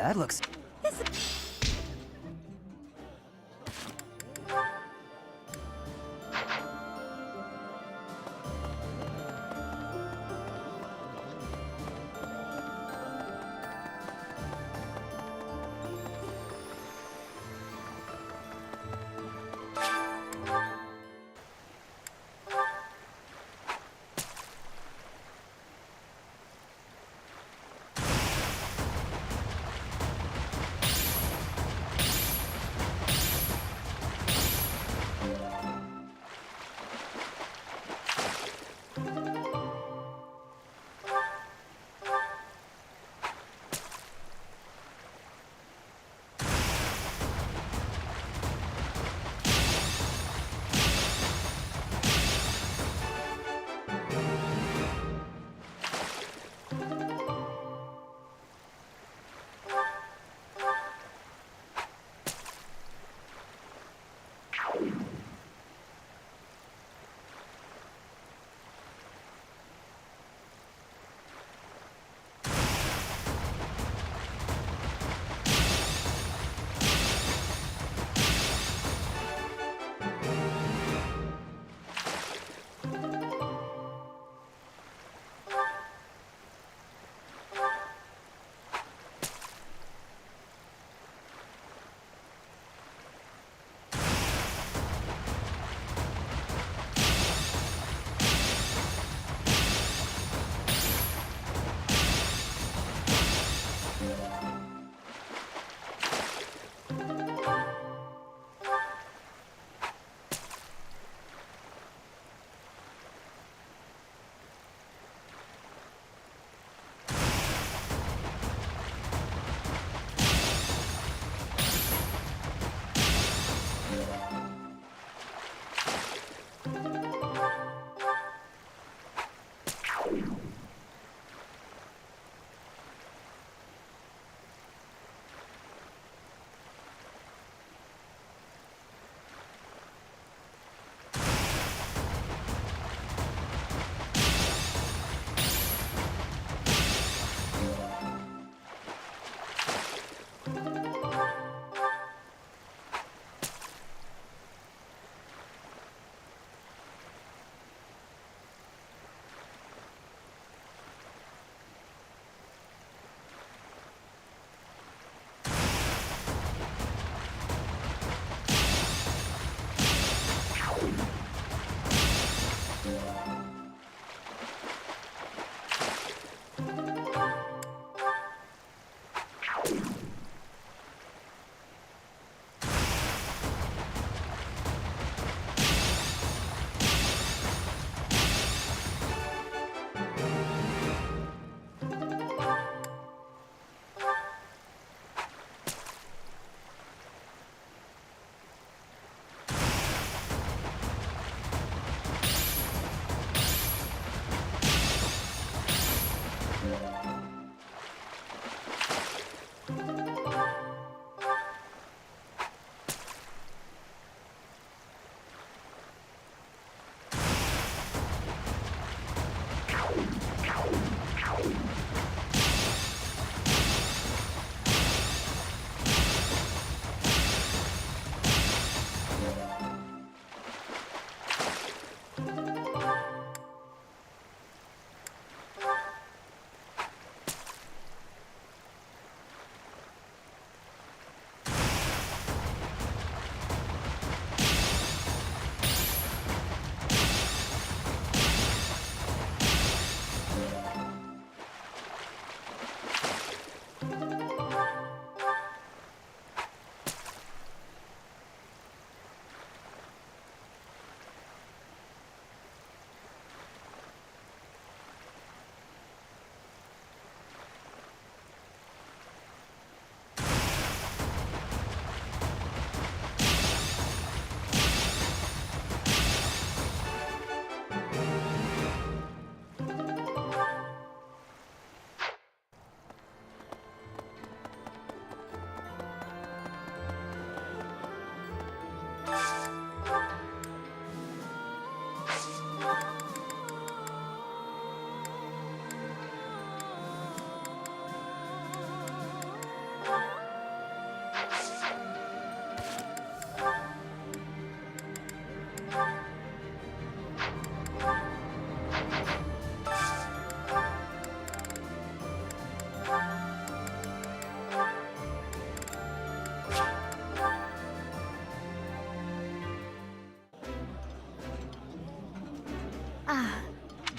[SPEAKER 6] That looks...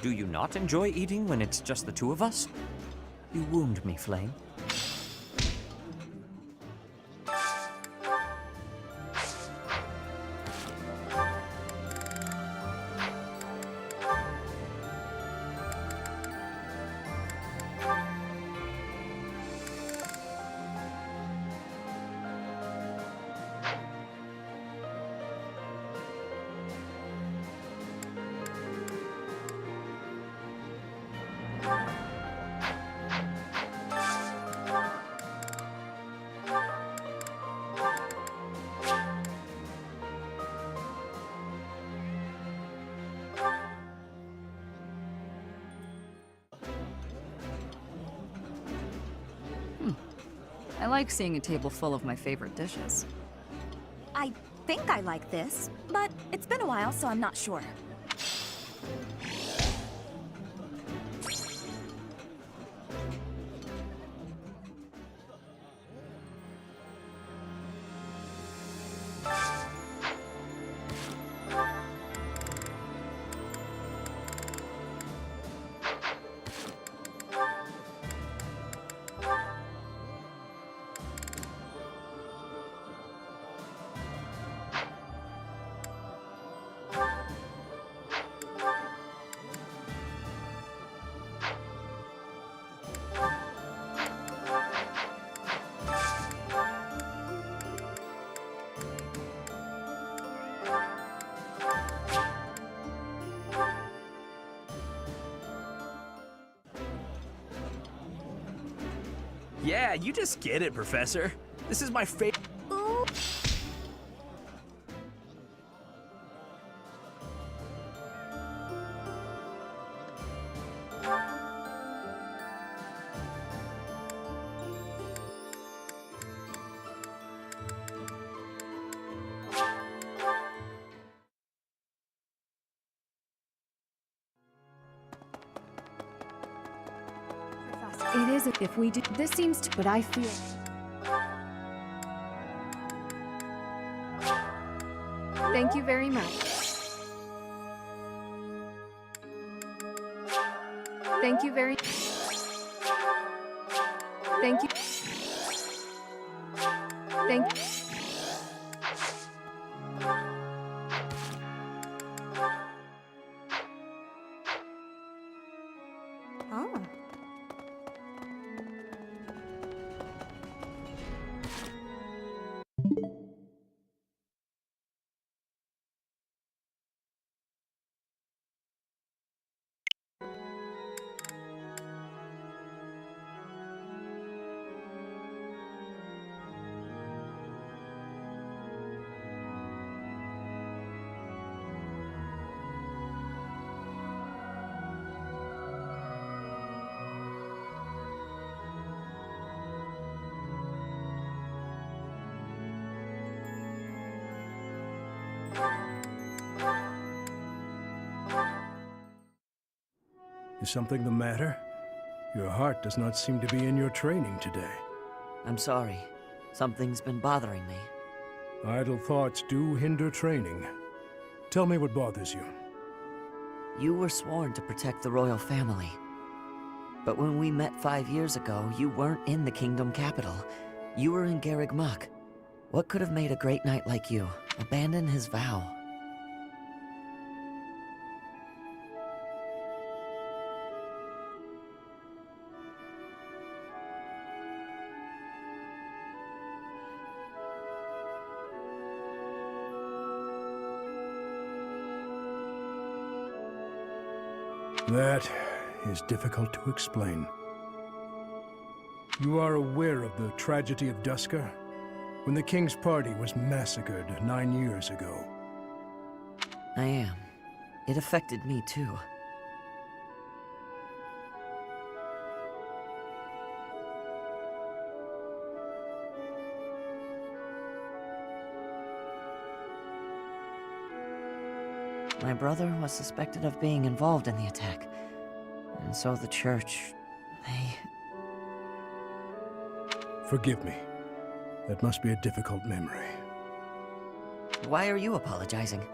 [SPEAKER 7] Do you not enjoy eating when it's just the two of us? You wound me, Flame.
[SPEAKER 2] I like seeing a table full of my favorite dishes.
[SPEAKER 1] I think I like this, but it's been a while, so I'm not sure.
[SPEAKER 3] Yeah, you just get it, Professor. This is my favorite.
[SPEAKER 1] Ooh.
[SPEAKER 8] It is if we do. This seems to, but I feel. Thank you very much. Thank you very. Thank you. Thank you.
[SPEAKER 1] Oh.
[SPEAKER 5] Is something the matter? Your heart does not seem to be in your training today.
[SPEAKER 7] I'm sorry. Something's been bothering me.
[SPEAKER 5] Idle thoughts do hinder training. Tell me what bothers you.
[SPEAKER 7] You were sworn to protect the royal family. But when we met 5 years ago, you weren't in the kingdom capital. You were in Garreg Mach. What could have made a great knight like you abandon his vow?
[SPEAKER 5] That is difficult to explain. You are aware of the tragedy of Dusker? When the king's party was massacred 9 years ago.
[SPEAKER 7] I am. It affected me too. My brother was suspected of being involved in the attack. And so the church, they...
[SPEAKER 5] Forgive me. That must be a difficult memory.
[SPEAKER 7] Why are you apologizing?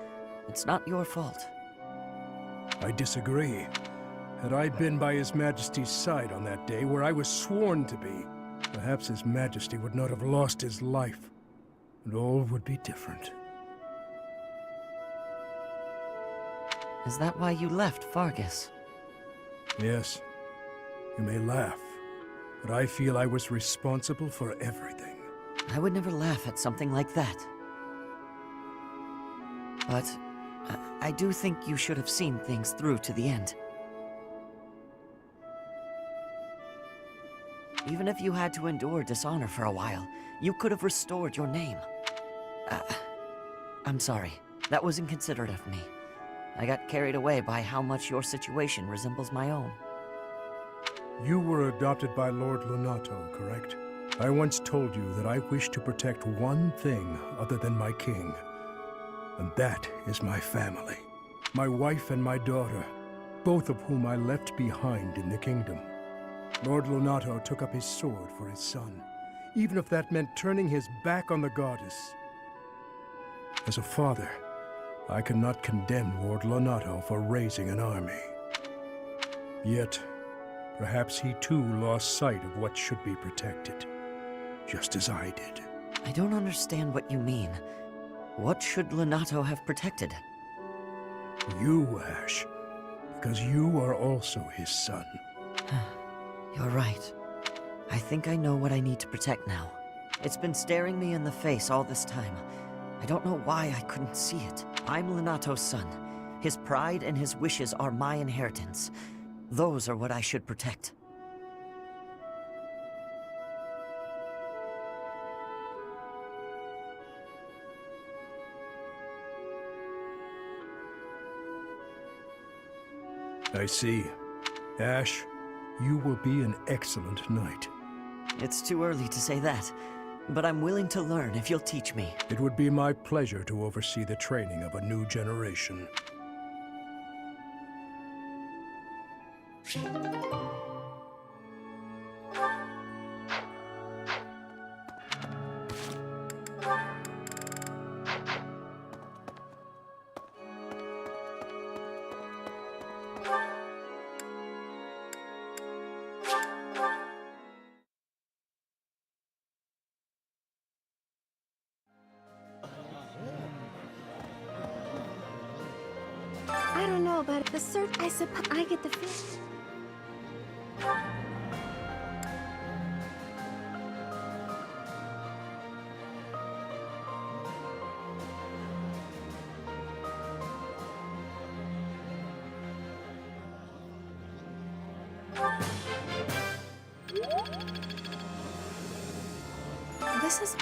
[SPEAKER 7] It's not your fault.
[SPEAKER 5] I disagree. Had I been by His Majesty's side on that day where I was sworn to be, perhaps His Majesty would not have lost his life, and all would be different.
[SPEAKER 7] Is that why you left Fargus?
[SPEAKER 5] Yes, you may laugh, but I feel I was responsible for everything.
[SPEAKER 7] I would never laugh at something like that. But I do think you should have seen things through to the end. Even if you had to endure dishonor for a while, you could have restored your name. I'm sorry. That was inconsiderate of me. I got carried away by how much your situation resembles my own.
[SPEAKER 5] You were adopted by Lord Lunato, correct? I once told you that I wish to protect one thing other than my king, and that is my family. My wife and my daughter, both of whom I left behind in the kingdom. Lord Lunato took up his sword for his son, even if that meant turning his back on the goddess. As a father, I cannot condemn Lord Lunato for raising an army. Yet, perhaps he too lost sight of what should be protected, just as I did.
[SPEAKER 7] I don't understand what you mean. What should Lunato have protected?
[SPEAKER 5] You, Ash, because you are also his son.
[SPEAKER 7] You're right. I think I know what I need to protect now. It's been staring me in the face all this time. I don't know why I couldn't see it. I'm Lunato's son. His pride and his wishes are my inheritance. Those are what I should protect.
[SPEAKER 5] I see. Ash, you will be an excellent knight.
[SPEAKER 7] It's too early to say that, but I'm willing to learn if you'll teach me.
[SPEAKER 5] It would be my pleasure to oversee the training of a new generation.
[SPEAKER 1] I don't know about the search. I suppose I get the feel.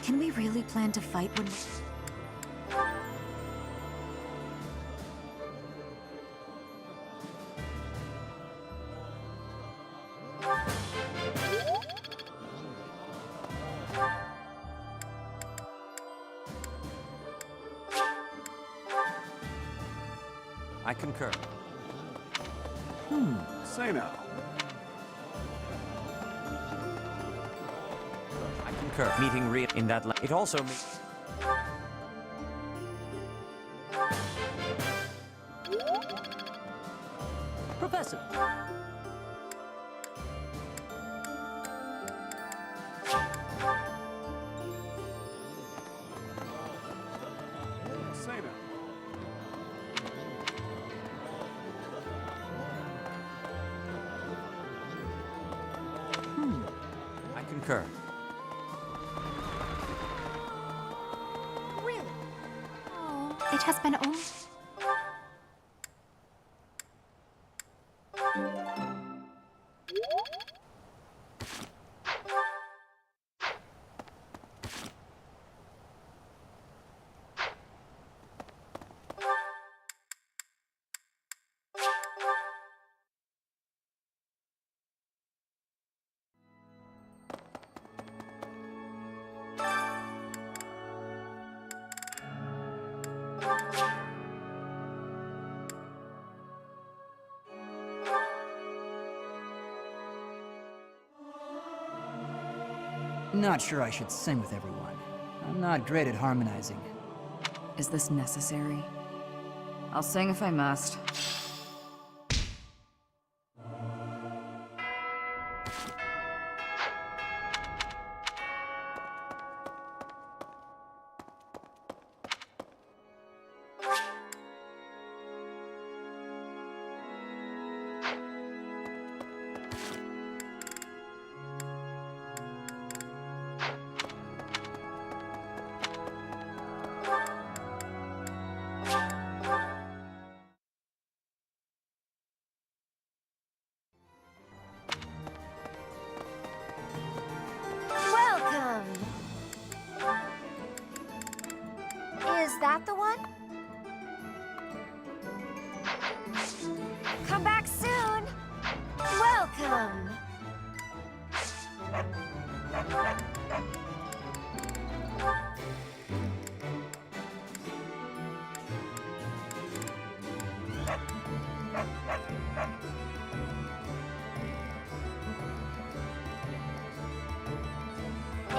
[SPEAKER 2] Can we really plan to fight when...
[SPEAKER 4] I concur.
[SPEAKER 10] Say now.
[SPEAKER 4] I concur. Meeting real in that it also means... Professor!
[SPEAKER 10] Say now.
[SPEAKER 4] I concur.
[SPEAKER 1] Really? Oh, it has been only...
[SPEAKER 6] Not sure I should sing with everyone. I'm not great at harmonizing.
[SPEAKER 2] Is this necessary? I'll sing if I must.
[SPEAKER 1] Welcome.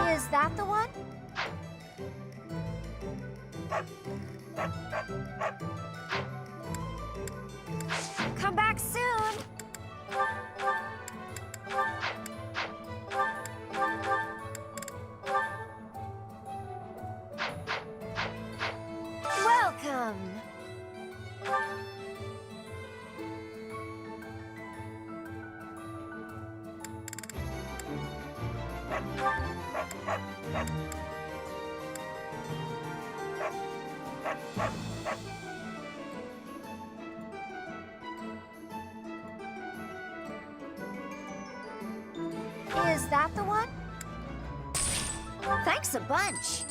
[SPEAKER 1] Is that the one? Come back soon. Welcome. Is that the one? Thanks a bunch.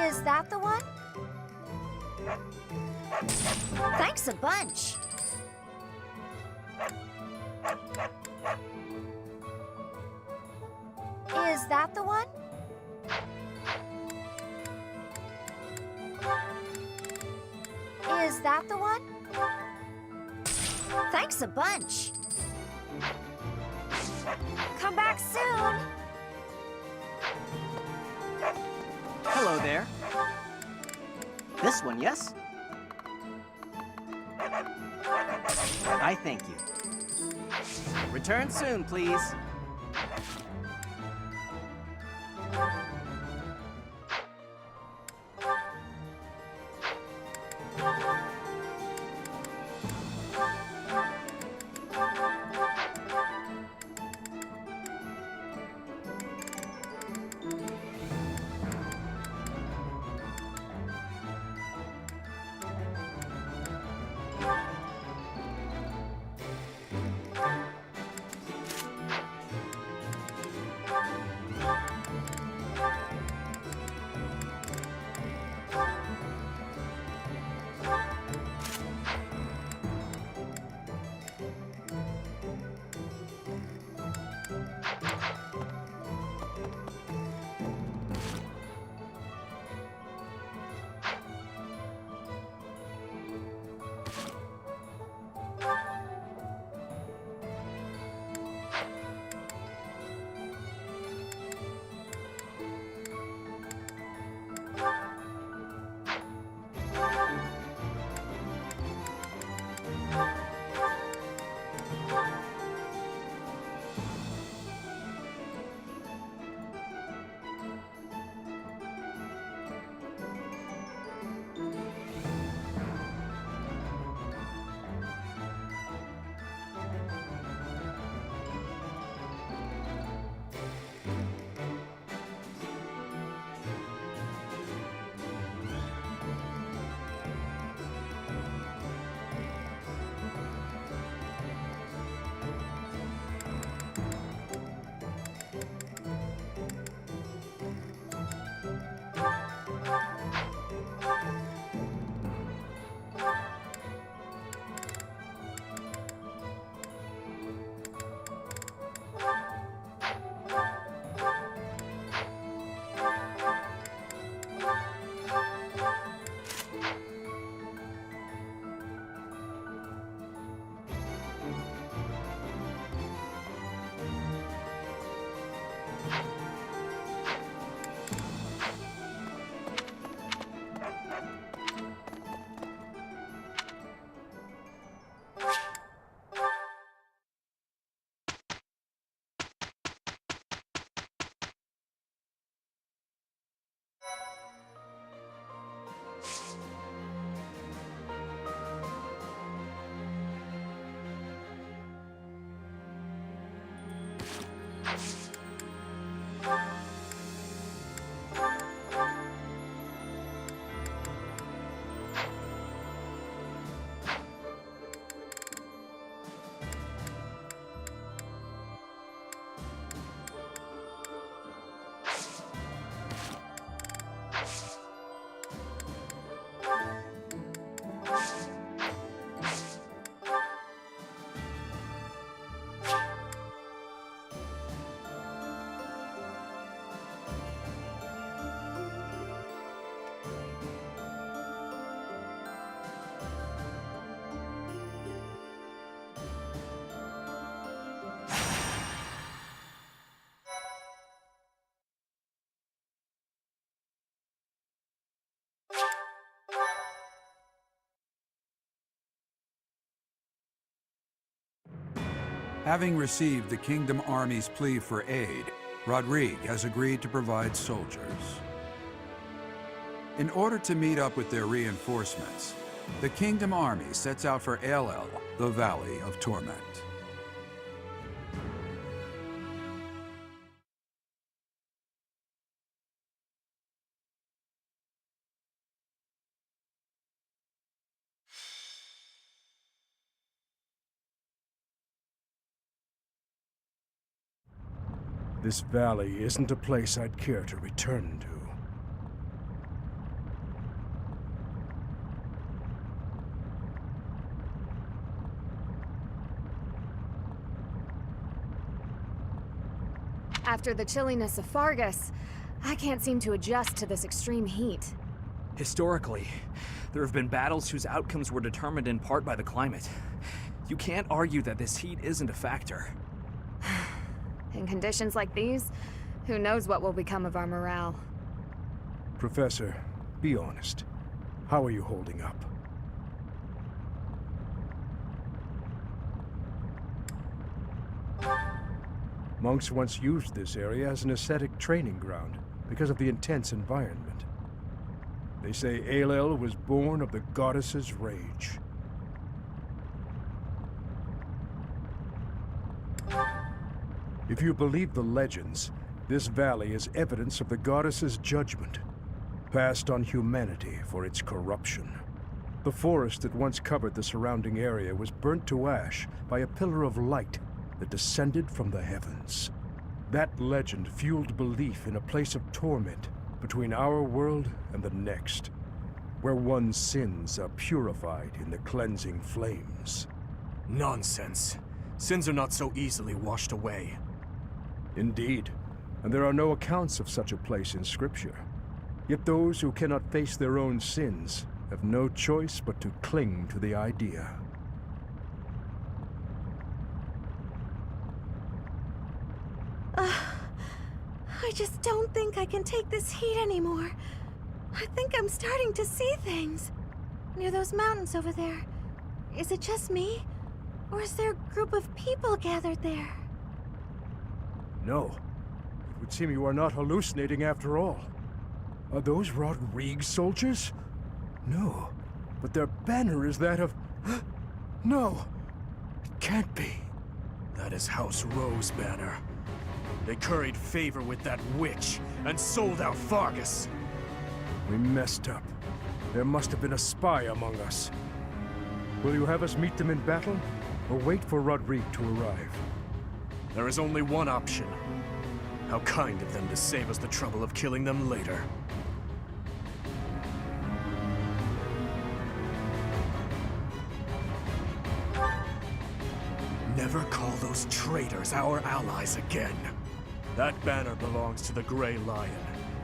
[SPEAKER 1] Is that the one? Thanks a bunch. Is that the one? Is that the one? Thanks a bunch. Come back soon.
[SPEAKER 4] Hello there. This one, yes? I thank you. Return soon, please.
[SPEAKER 10] Having received the Kingdom Army's plea for aid, Rodrigue has agreed to provide soldiers. In order to meet up with their reinforcements, the Kingdom Army sets out for Aelel, the Valley of Torment.
[SPEAKER 5] This valley isn't a place I'd care to return to.
[SPEAKER 8] After the chilliness of Fargus, I can't seem to adjust to this extreme heat.
[SPEAKER 3] Historically, there have been battles whose outcomes were determined in part by the climate. You can't argue that this heat isn't a factor.
[SPEAKER 8] In conditions like these, who knows what will become of our morale.
[SPEAKER 5] Professor, be honest. How are you holding up? Monks once used this area as an ascetic training ground because of the intense environment. They say Aelel was born of the goddess's rage. If you believe the legends, this valley is evidence of the goddess's judgment, passed on humanity for its corruption. The forest that once covered the surrounding area was burnt to ash by a pillar of light that descended from the heavens. That legend fueled belief in a place of torment between our world and the next, where one's sins are purified in the cleansing flames.
[SPEAKER 9] Nonsense. Sins are not so easily washed away.
[SPEAKER 5] Indeed, and there are no accounts of such a place in Scripture. Yet those who cannot face their own sins have no choice but to cling to the idea.
[SPEAKER 2] I just don't think I can take this heat anymore. I think I'm starting to see things. Near those mountains over there. Is it just me? Or is there a group of people gathered there?
[SPEAKER 5] No. It would seem you are not hallucinating after all. Are those Rodrigue soldiers? No. But their banner is that of... No! It can't be.
[SPEAKER 9] That is House Rowe's banner. They curried favor with that witch and sold out Fargus.
[SPEAKER 5] We messed up. There must have been a spy among us. Will you have us meet them in battle, or wait for Rodrigue to arrive?
[SPEAKER 9] There is only one option. How kind of them to save us the trouble of killing them later. Never call those traitors our allies again. That banner belongs to the Grey Lion.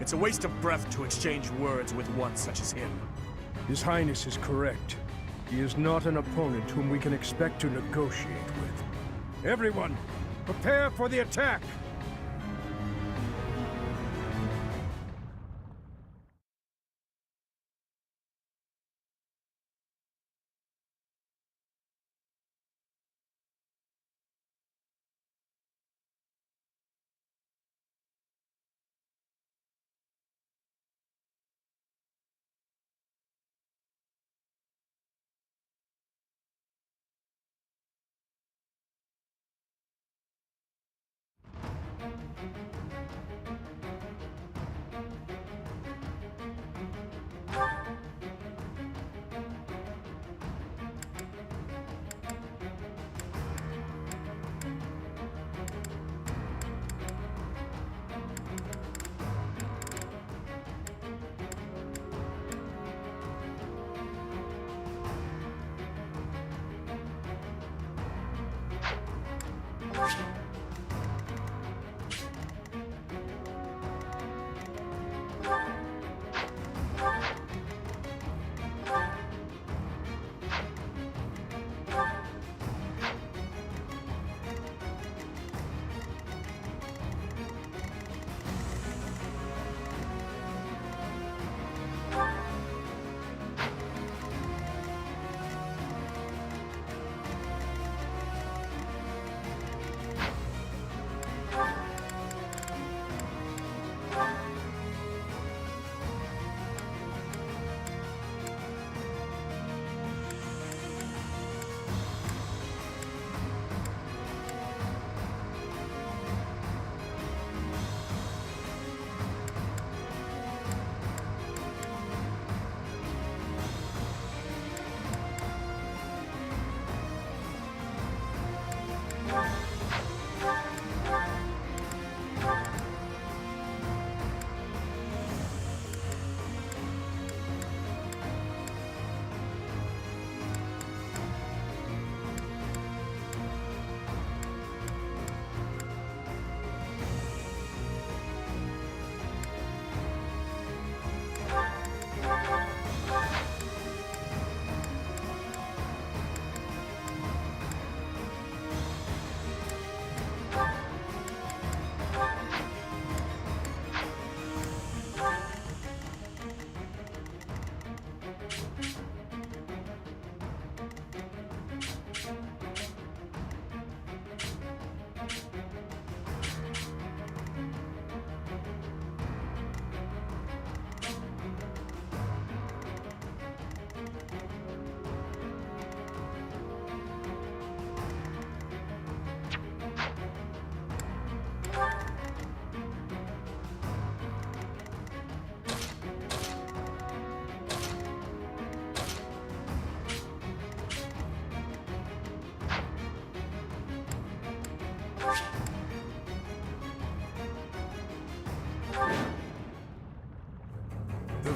[SPEAKER 9] It's a waste of breath to exchange words with one such as him.
[SPEAKER 5] His Highness is correct. He is not an opponent whom we can expect to negotiate with. Everyone, prepare for the attack!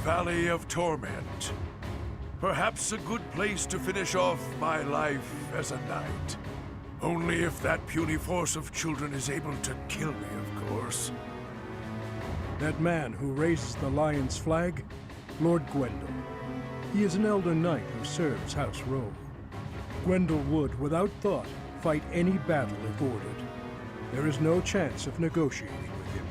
[SPEAKER 9] Valley of Torment. Perhaps a good place to finish off my life as a knight. Only if that puny force of children is able to kill me, of course.
[SPEAKER 5] That man who raises the lion's flag? Lord Gwendol. He is an elder knight who serves House Rowe. Gwendol would, without thought, fight any battle if ordered. There is no chance of negotiating with him.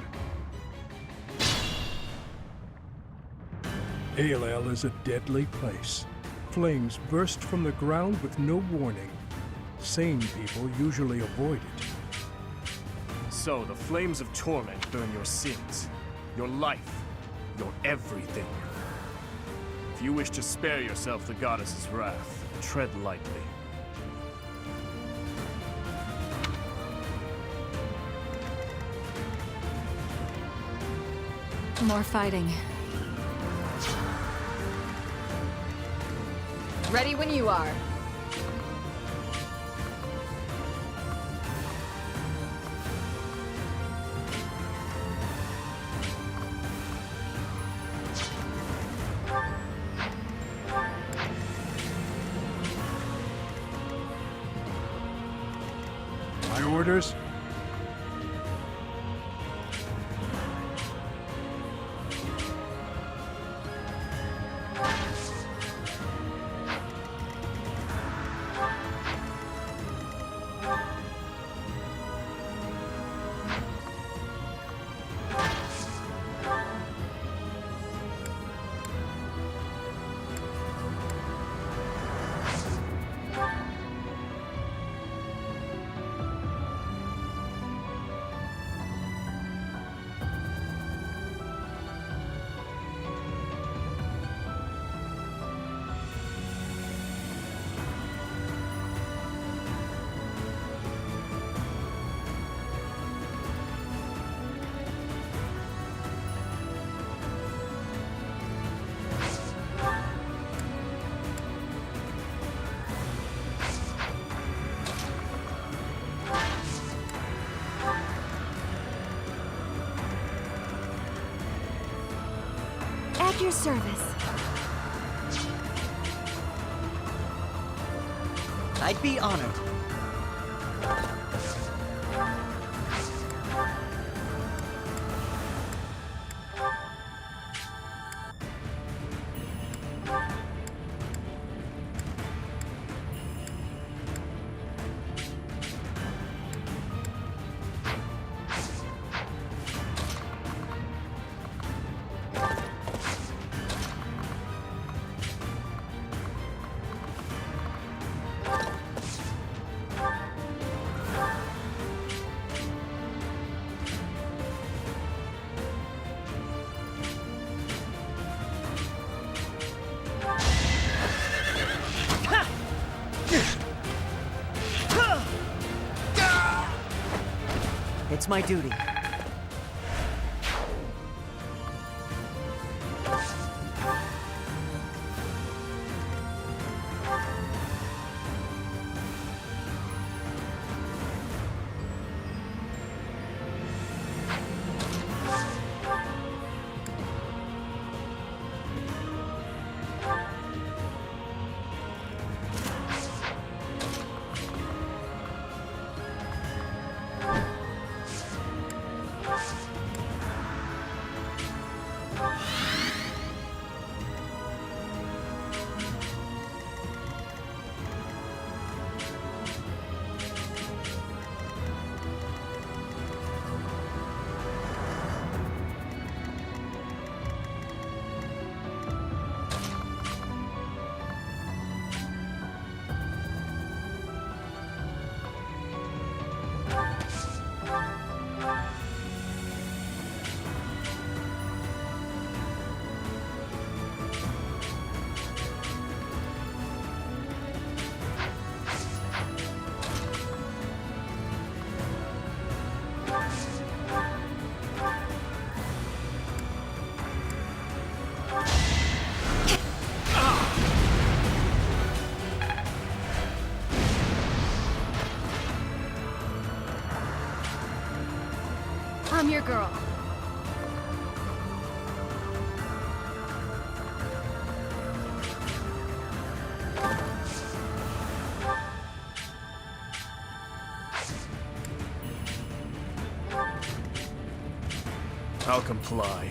[SPEAKER 5] Aelel is a deadly place. Flames burst from the ground with no warning. Sane people usually avoid it.
[SPEAKER 9] So the flames of torment burn your sins, your life, your everything. If you wish to spare yourself the goddess's wrath, tread lightly.
[SPEAKER 8] More fighting. Ready when you are.
[SPEAKER 5] My orders?
[SPEAKER 2] At your service.
[SPEAKER 7] I'd be honored. It's my duty.
[SPEAKER 1] I'm your girl.
[SPEAKER 9] I'll comply.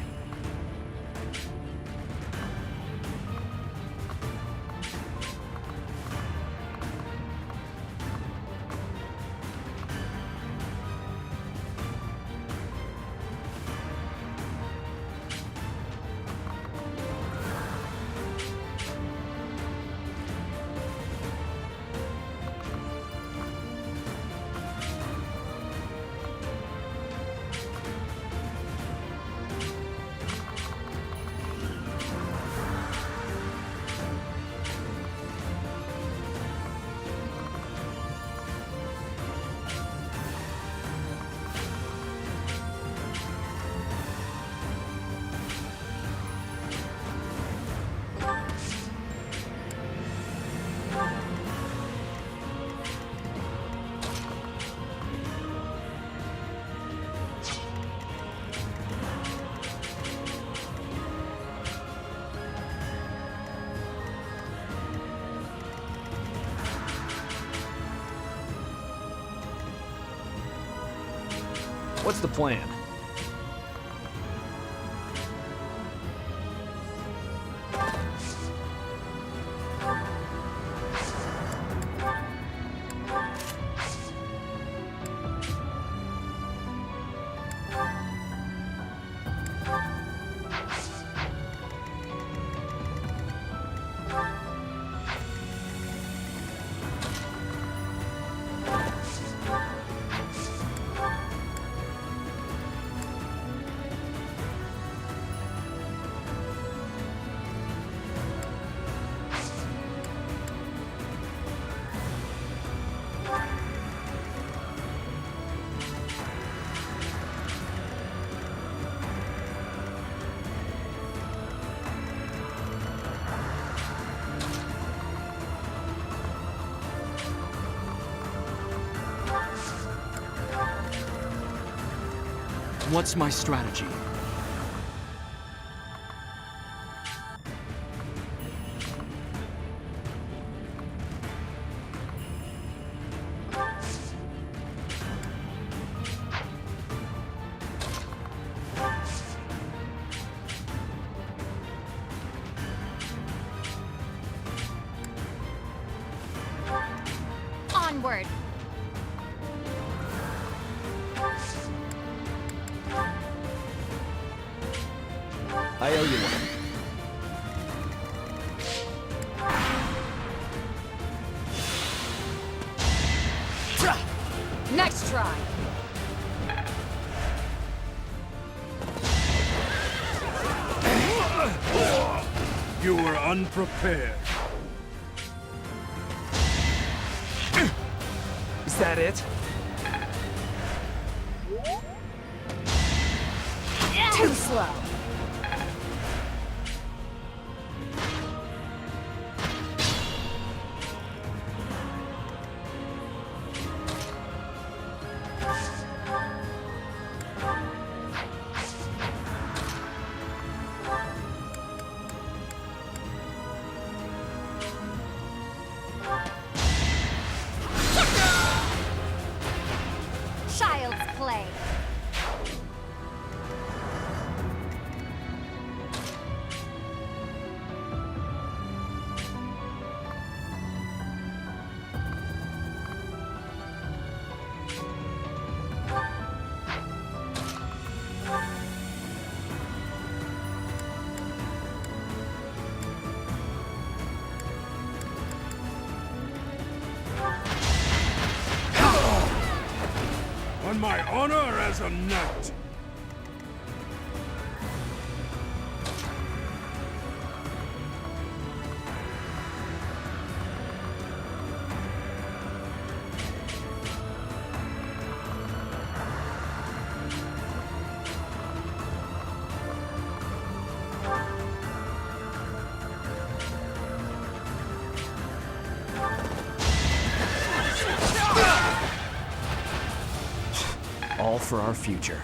[SPEAKER 3] What's the plan?
[SPEAKER 4] What's my strategy?
[SPEAKER 1] Onward.
[SPEAKER 3] I owe you one.
[SPEAKER 1] Next try.
[SPEAKER 5] You were unprepared.
[SPEAKER 3] Is that it?
[SPEAKER 1] Too slow. Child's play.
[SPEAKER 5] On my honor as a knight.
[SPEAKER 3] All for our future.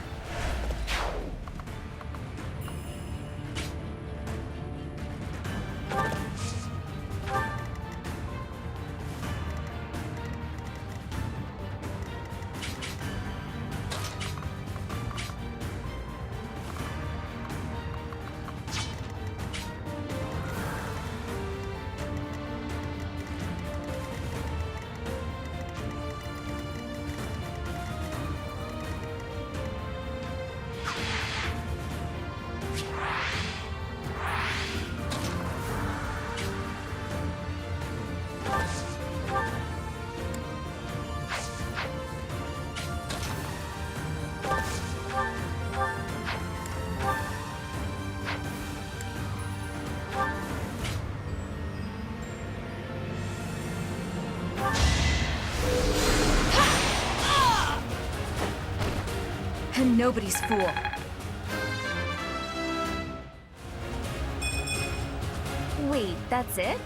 [SPEAKER 2] nobody's fool.
[SPEAKER 1] Wait, that's it?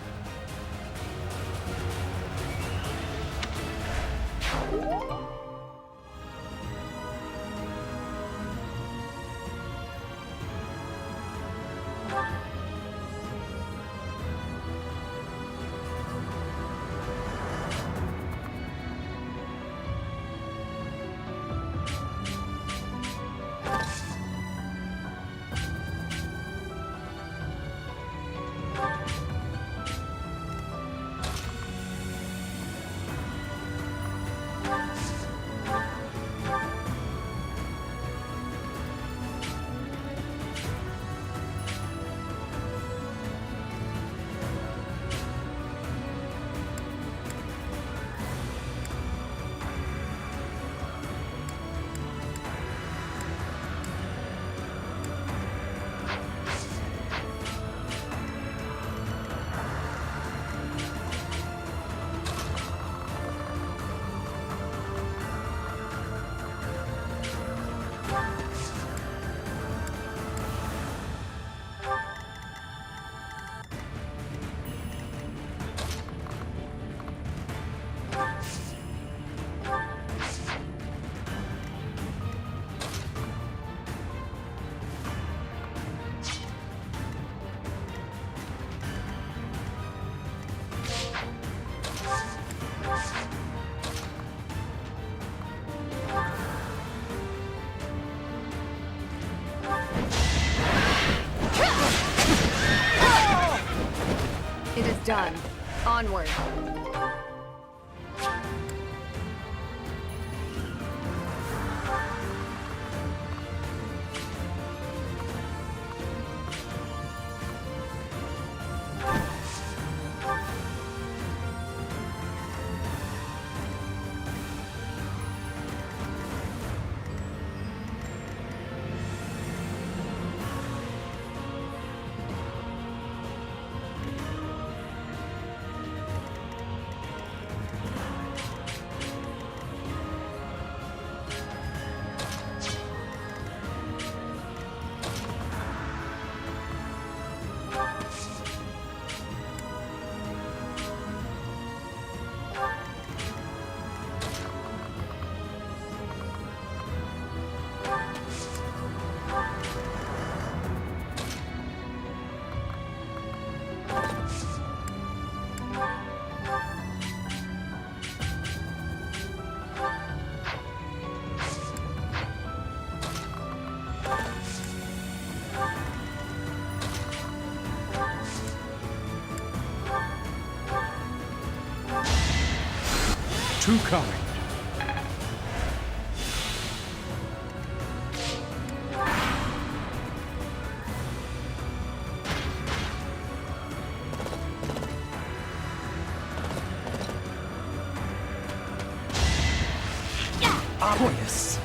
[SPEAKER 8] It is done. Onward.
[SPEAKER 5] Too kind.
[SPEAKER 4] Obvious.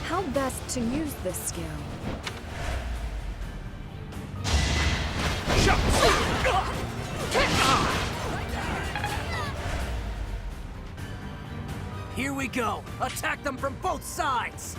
[SPEAKER 8] How best to use this skill?
[SPEAKER 4] Here we go. Attack them from both sides.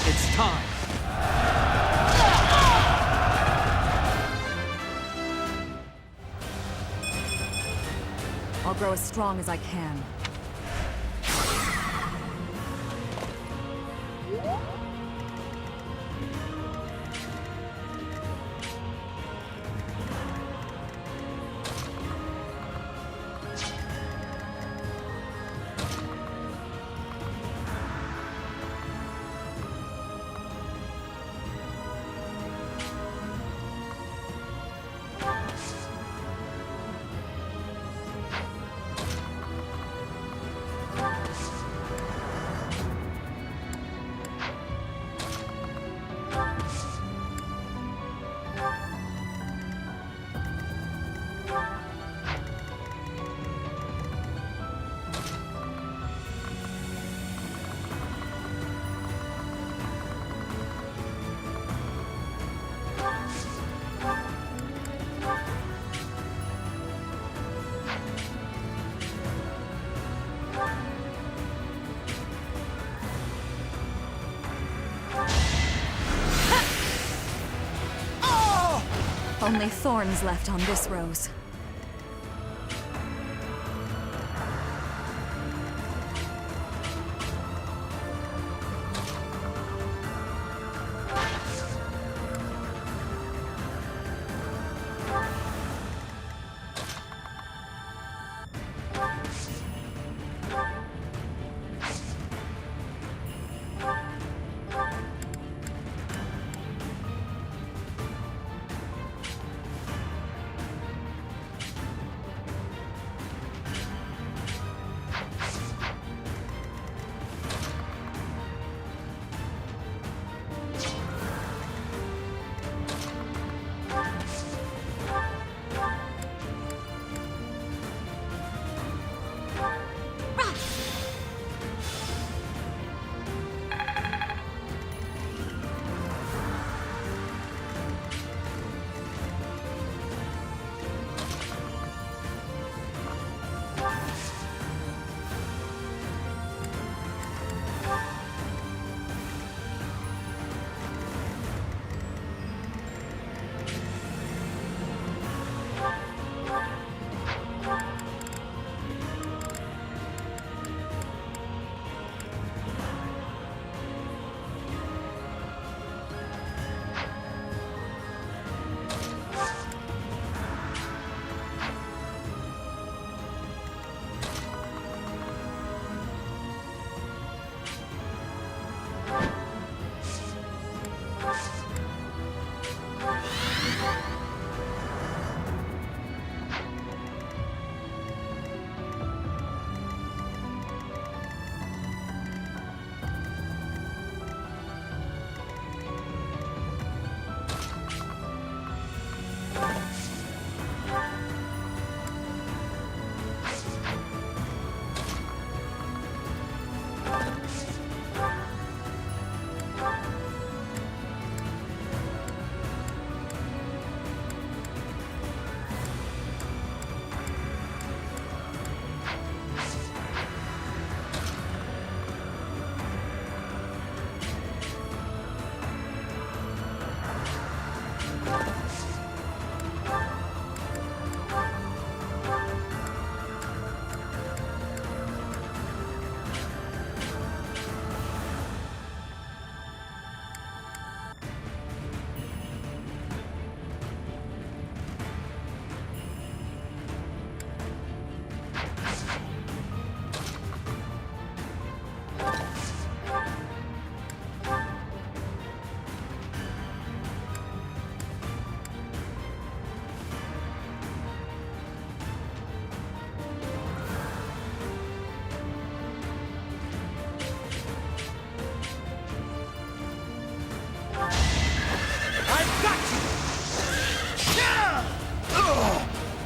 [SPEAKER 3] It's time.
[SPEAKER 2] I'll grow as strong as I can. Only thorns left on this rose.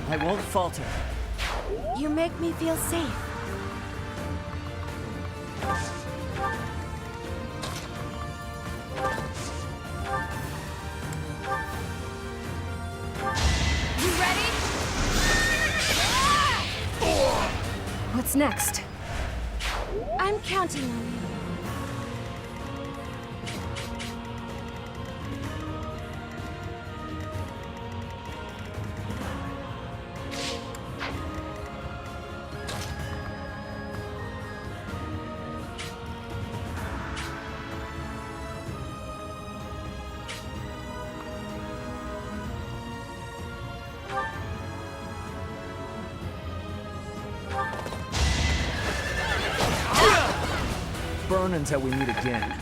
[SPEAKER 7] I won't falter.
[SPEAKER 2] You make me feel safe.
[SPEAKER 1] You ready?
[SPEAKER 8] What's next?
[SPEAKER 2] I'm counting on you.
[SPEAKER 3] Burn until we meet again.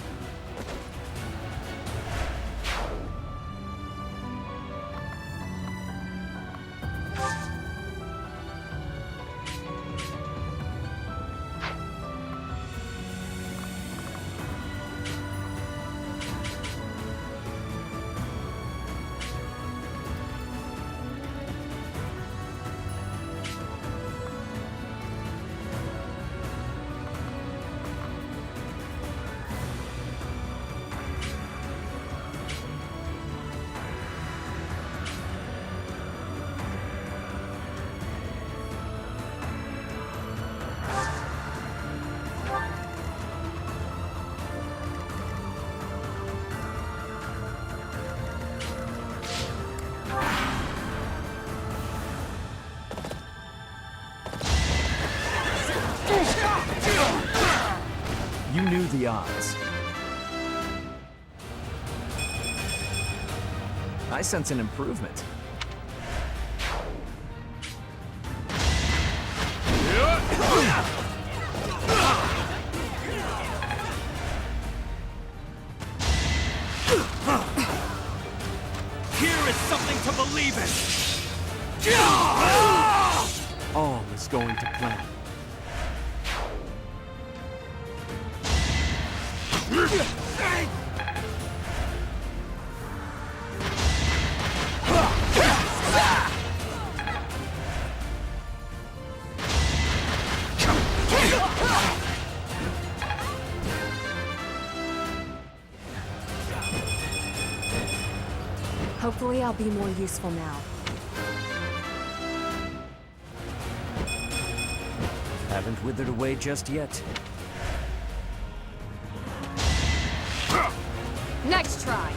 [SPEAKER 9] You knew the odds.
[SPEAKER 3] I sense an improvement.
[SPEAKER 4] Here is something to believe in!
[SPEAKER 9] All is going to plan.
[SPEAKER 8] Hopefully I'll be more useful now.
[SPEAKER 6] Haven't withered away just yet.
[SPEAKER 8] Next try!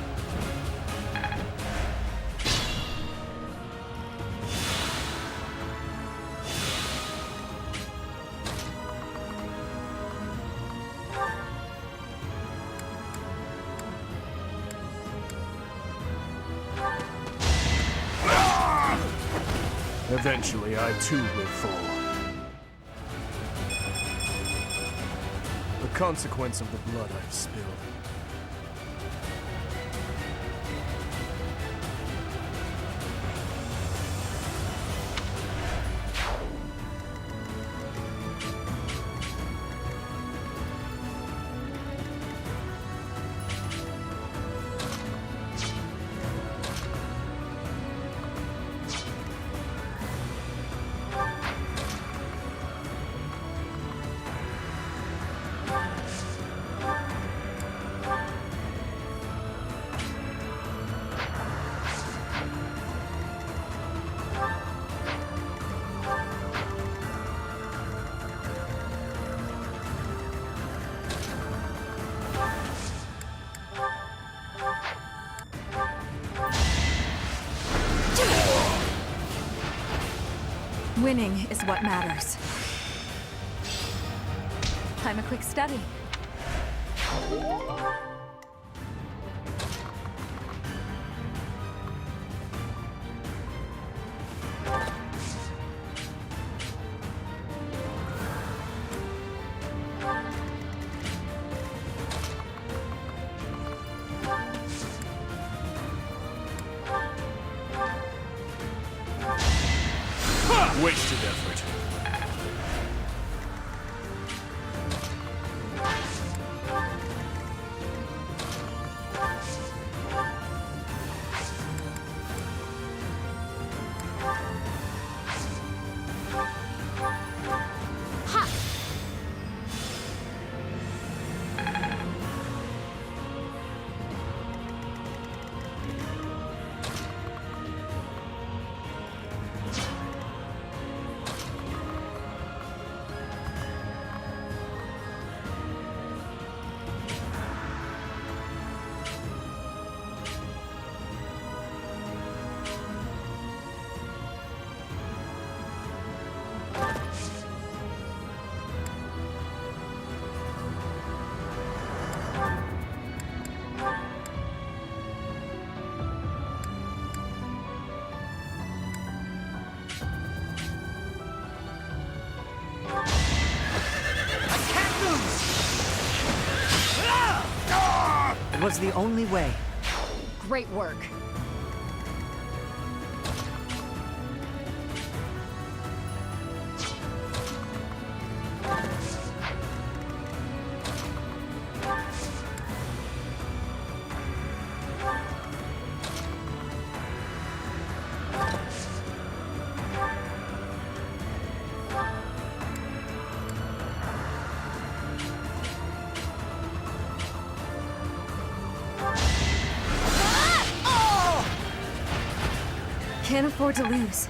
[SPEAKER 9] Eventually, I too will fall. The consequence of the blood I've spilled.
[SPEAKER 2] Winning is what matters. I'm a quick study.
[SPEAKER 9] Wasted effort.
[SPEAKER 6] It was the only way.
[SPEAKER 8] Great work.
[SPEAKER 2] Can't afford to lose.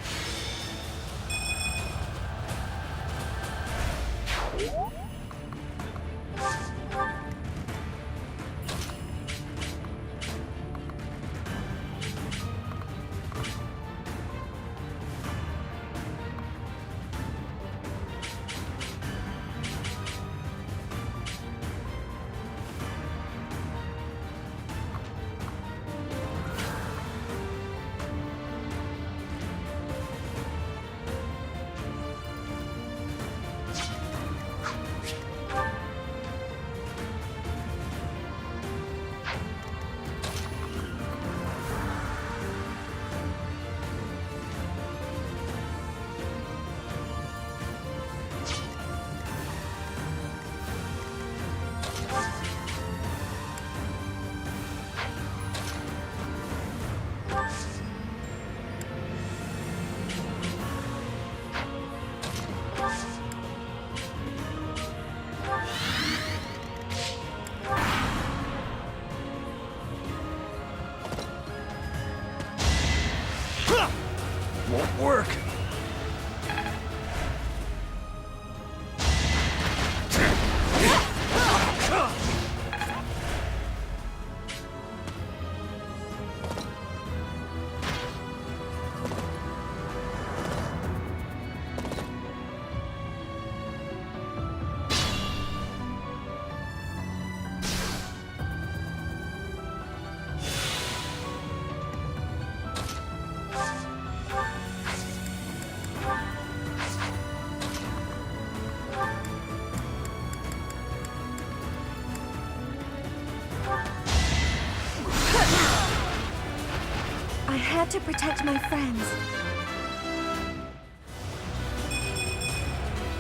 [SPEAKER 2] got to protect my friends.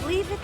[SPEAKER 2] Leave it.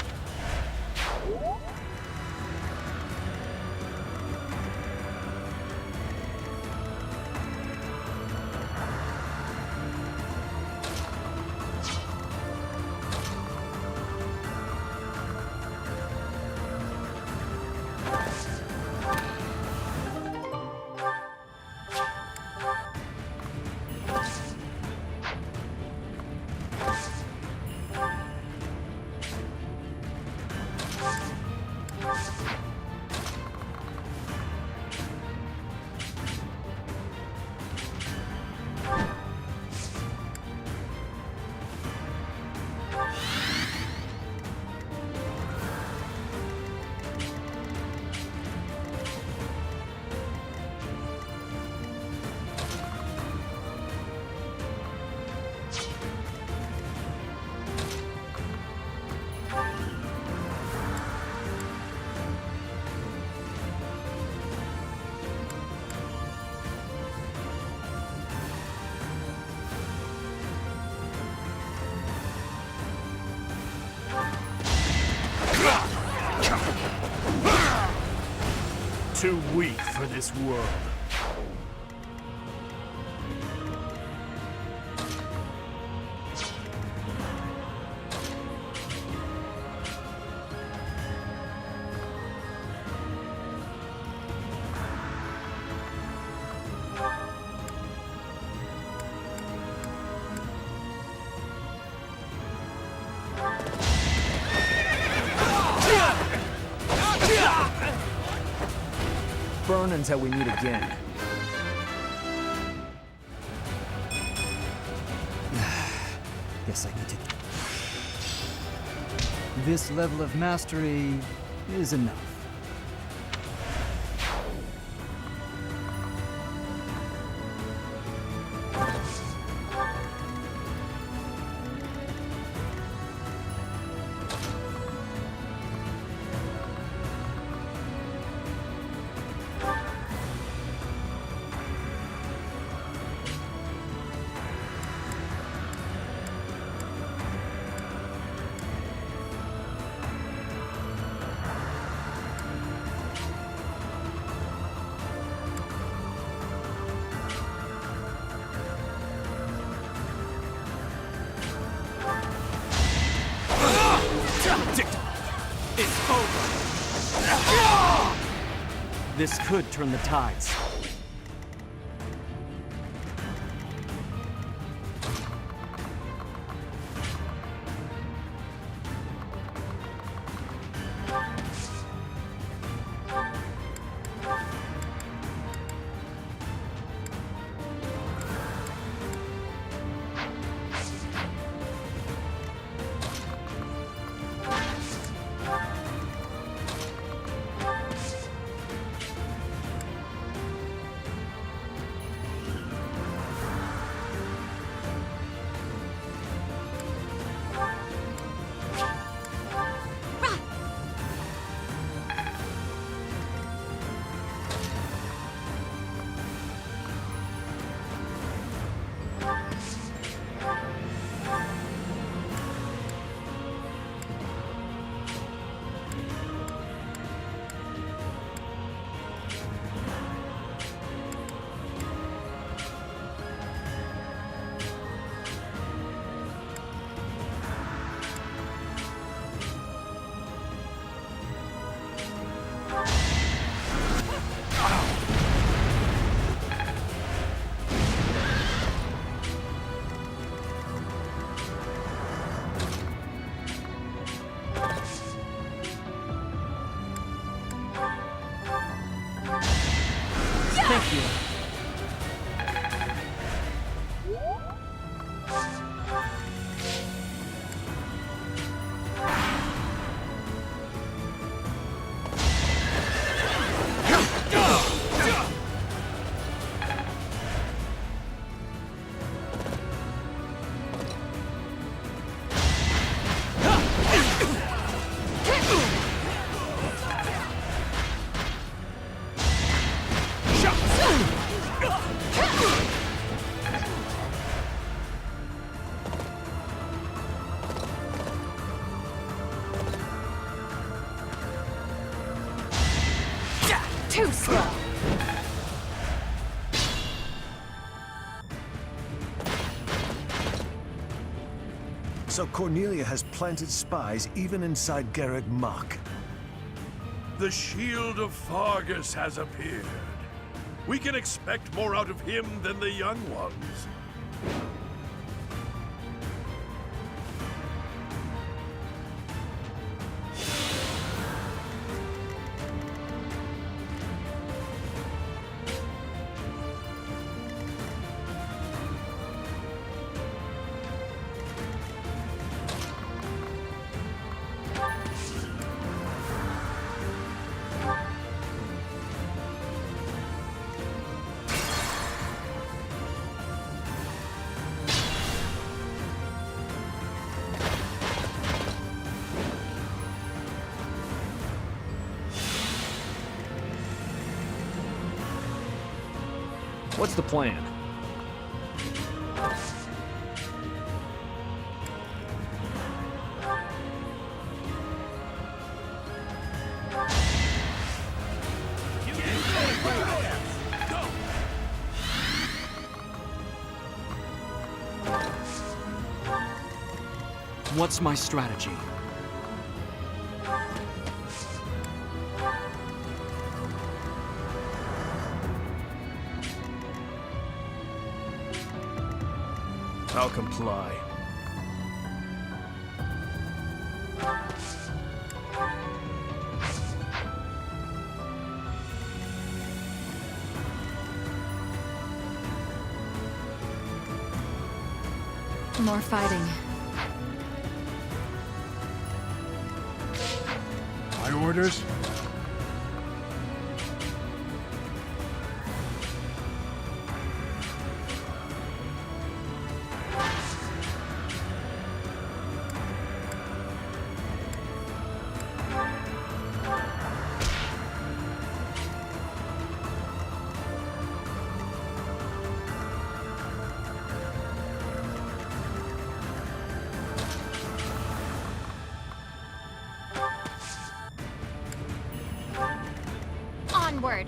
[SPEAKER 9] Too weak for this world.
[SPEAKER 3] Burn until we meet again.
[SPEAKER 6] Guess I need to... This level of mastery is enough.
[SPEAKER 9] It's over.
[SPEAKER 4] This could turn the tides.
[SPEAKER 1] Too slow.
[SPEAKER 11] So Cornelia has planted spies even inside Garreg Mach.
[SPEAKER 12] The shield of Fargus has appeared. We can expect more out of him than the young ones.
[SPEAKER 3] What's the plan? What's my strategy?
[SPEAKER 9] I'll comply.
[SPEAKER 8] More fighting.
[SPEAKER 5] My orders?
[SPEAKER 1] Onward.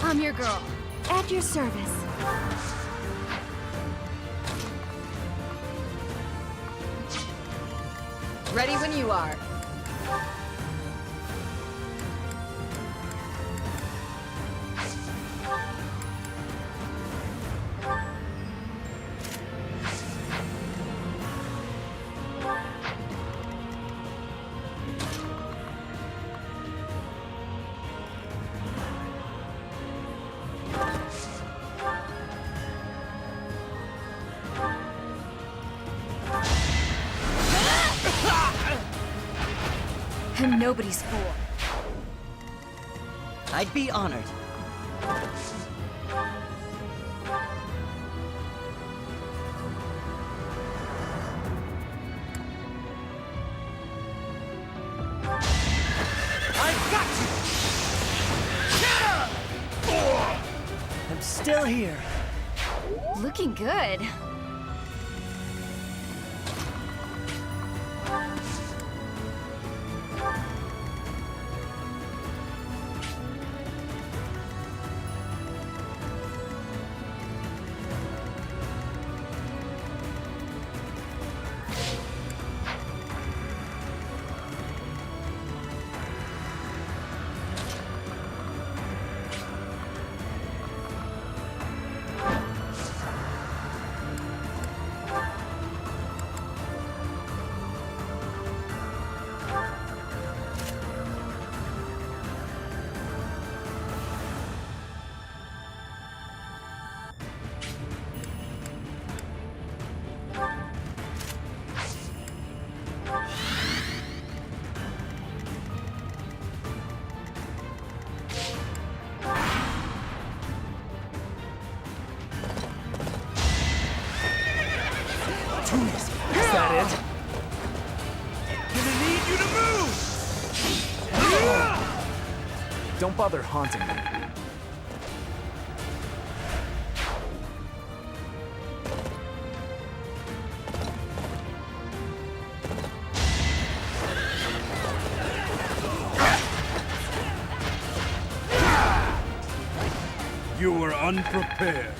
[SPEAKER 1] I'm your girl.
[SPEAKER 2] At your service.
[SPEAKER 8] Ready when you are.
[SPEAKER 1] I'm nobody's fool.
[SPEAKER 7] I'd be honored.
[SPEAKER 4] I've got you!
[SPEAKER 7] I'm still here.
[SPEAKER 1] Looking good.
[SPEAKER 3] kid.
[SPEAKER 4] Gonna need you to move!
[SPEAKER 3] Don't bother haunting me.
[SPEAKER 5] You were unprepared.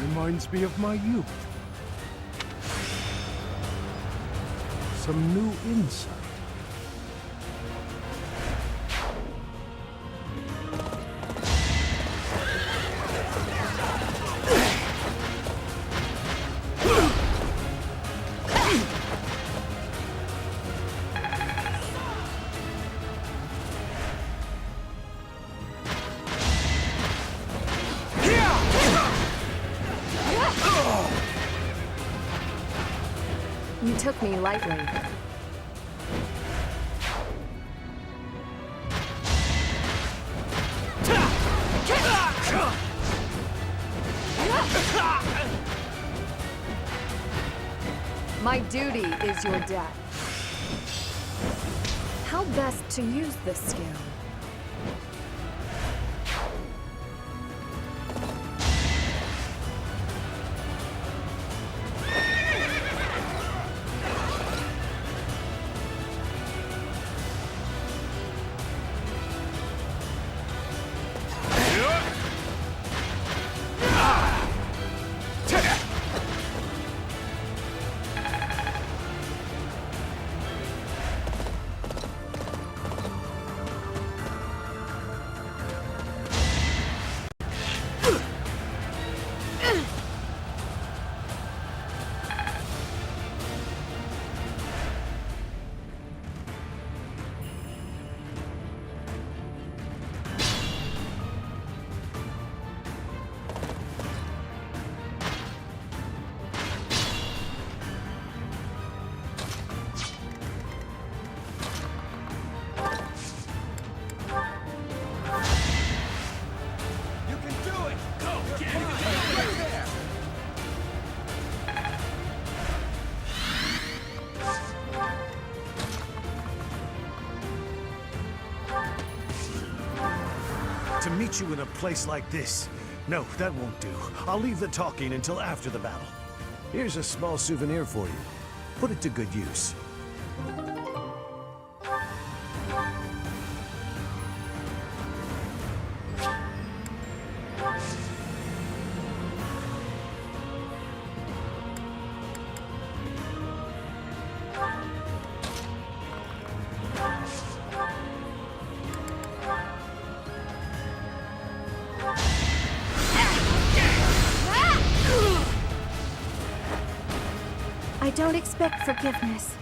[SPEAKER 5] Reminds me of my youth. Some new insight.
[SPEAKER 8] You took me lightly. My duty is your death. How best to use this skill?
[SPEAKER 11] To meet you in a place like this. No, that won't do. I'll leave the talking until after the battle. Here's a small souvenir for you. Put it to good use.
[SPEAKER 2] I don't expect forgiveness.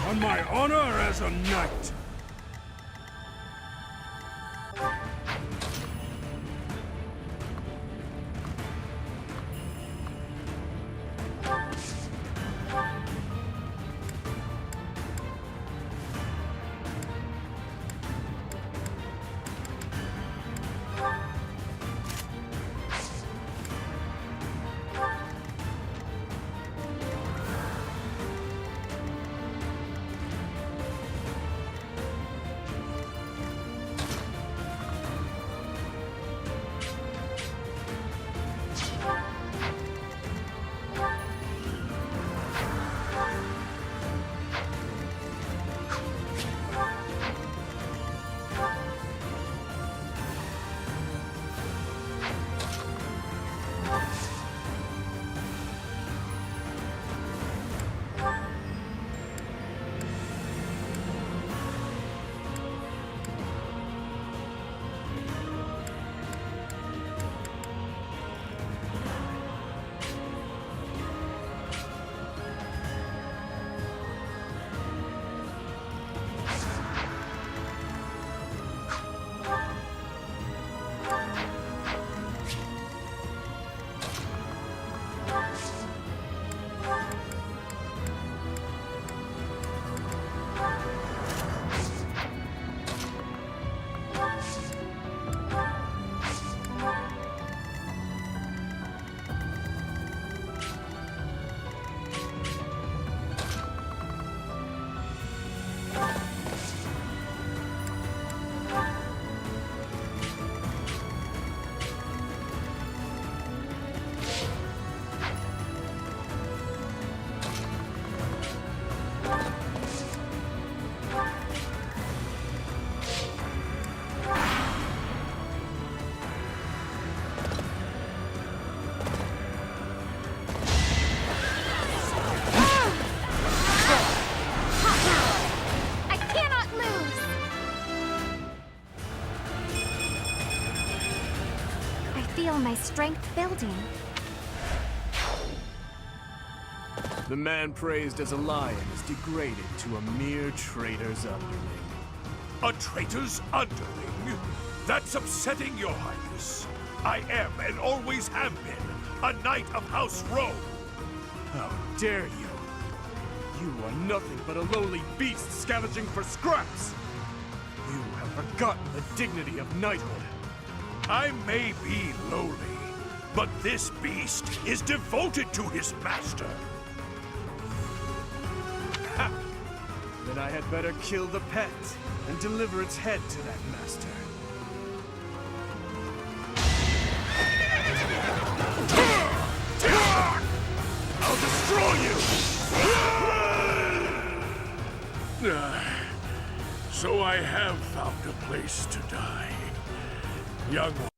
[SPEAKER 5] On my honor as a knight.
[SPEAKER 1] my strength building.
[SPEAKER 9] The man praised as a lion is degraded to a mere traitor's underling.
[SPEAKER 12] A traitor's underling? That's upsetting, Your Highness. I am, and always have been, a knight of House Rome.
[SPEAKER 9] How dare you! You are nothing but a lowly beast scavenging for scraps! You have forgotten the dignity of knighthood.
[SPEAKER 12] I may be lowly, but this beast is devoted to his master.
[SPEAKER 9] Ha! Then I had better kill the pet and deliver its head to that master.
[SPEAKER 12] I'll destroy you! So I have found a place to die. Young one.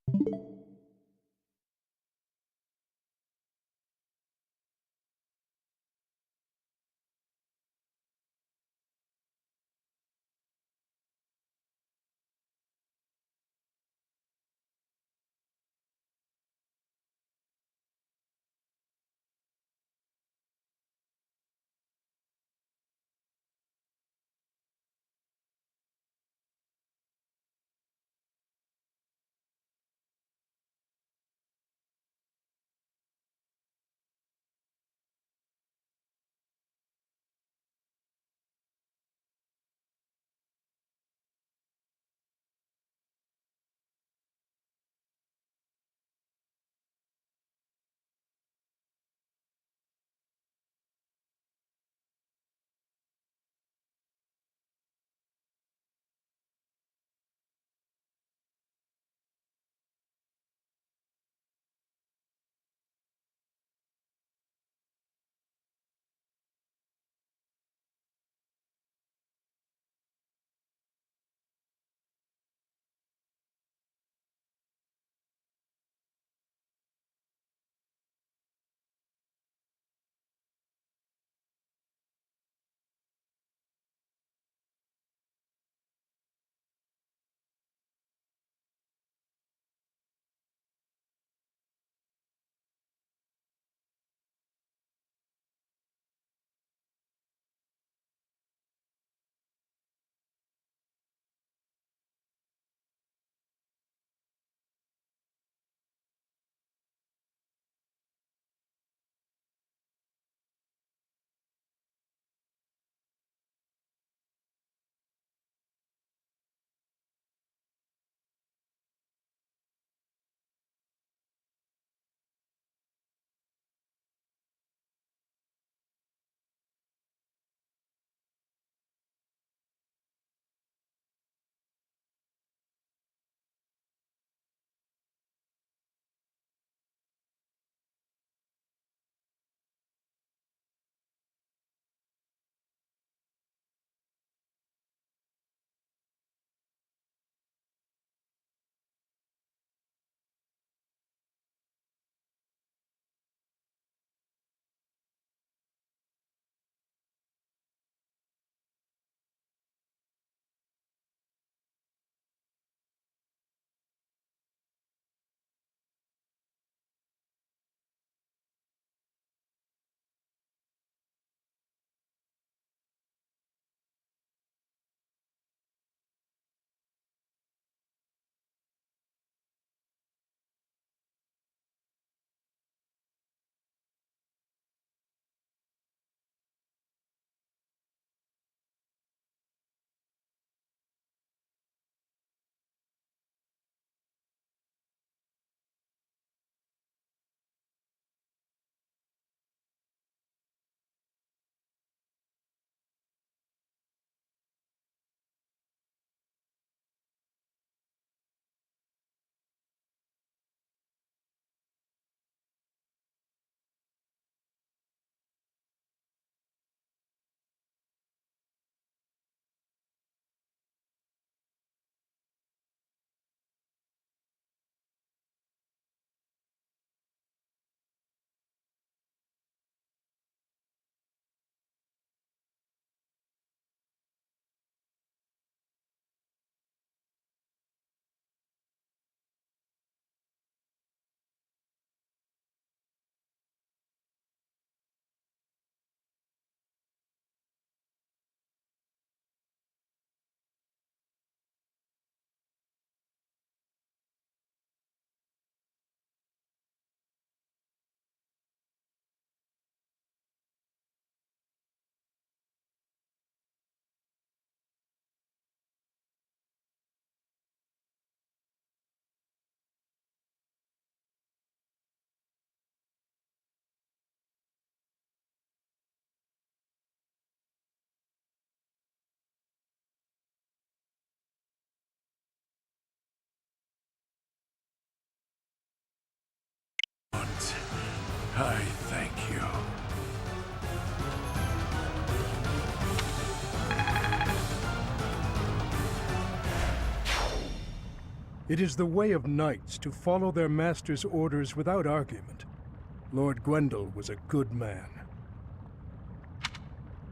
[SPEAKER 12] I thank you.
[SPEAKER 5] It is the way of knights to follow their master's orders without argument. Lord Gwendol was a good man.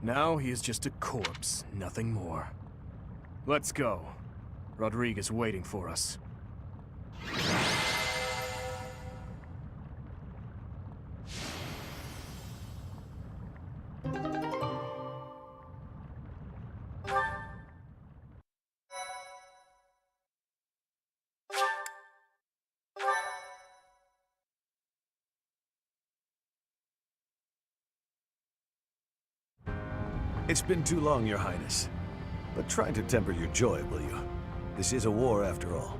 [SPEAKER 9] Now he is just a corpse, nothing more. Let's go. Rodrigue is waiting for us.
[SPEAKER 11] It's been too long, Your Highness. But try to temper your joy, will you? This is a war, after all.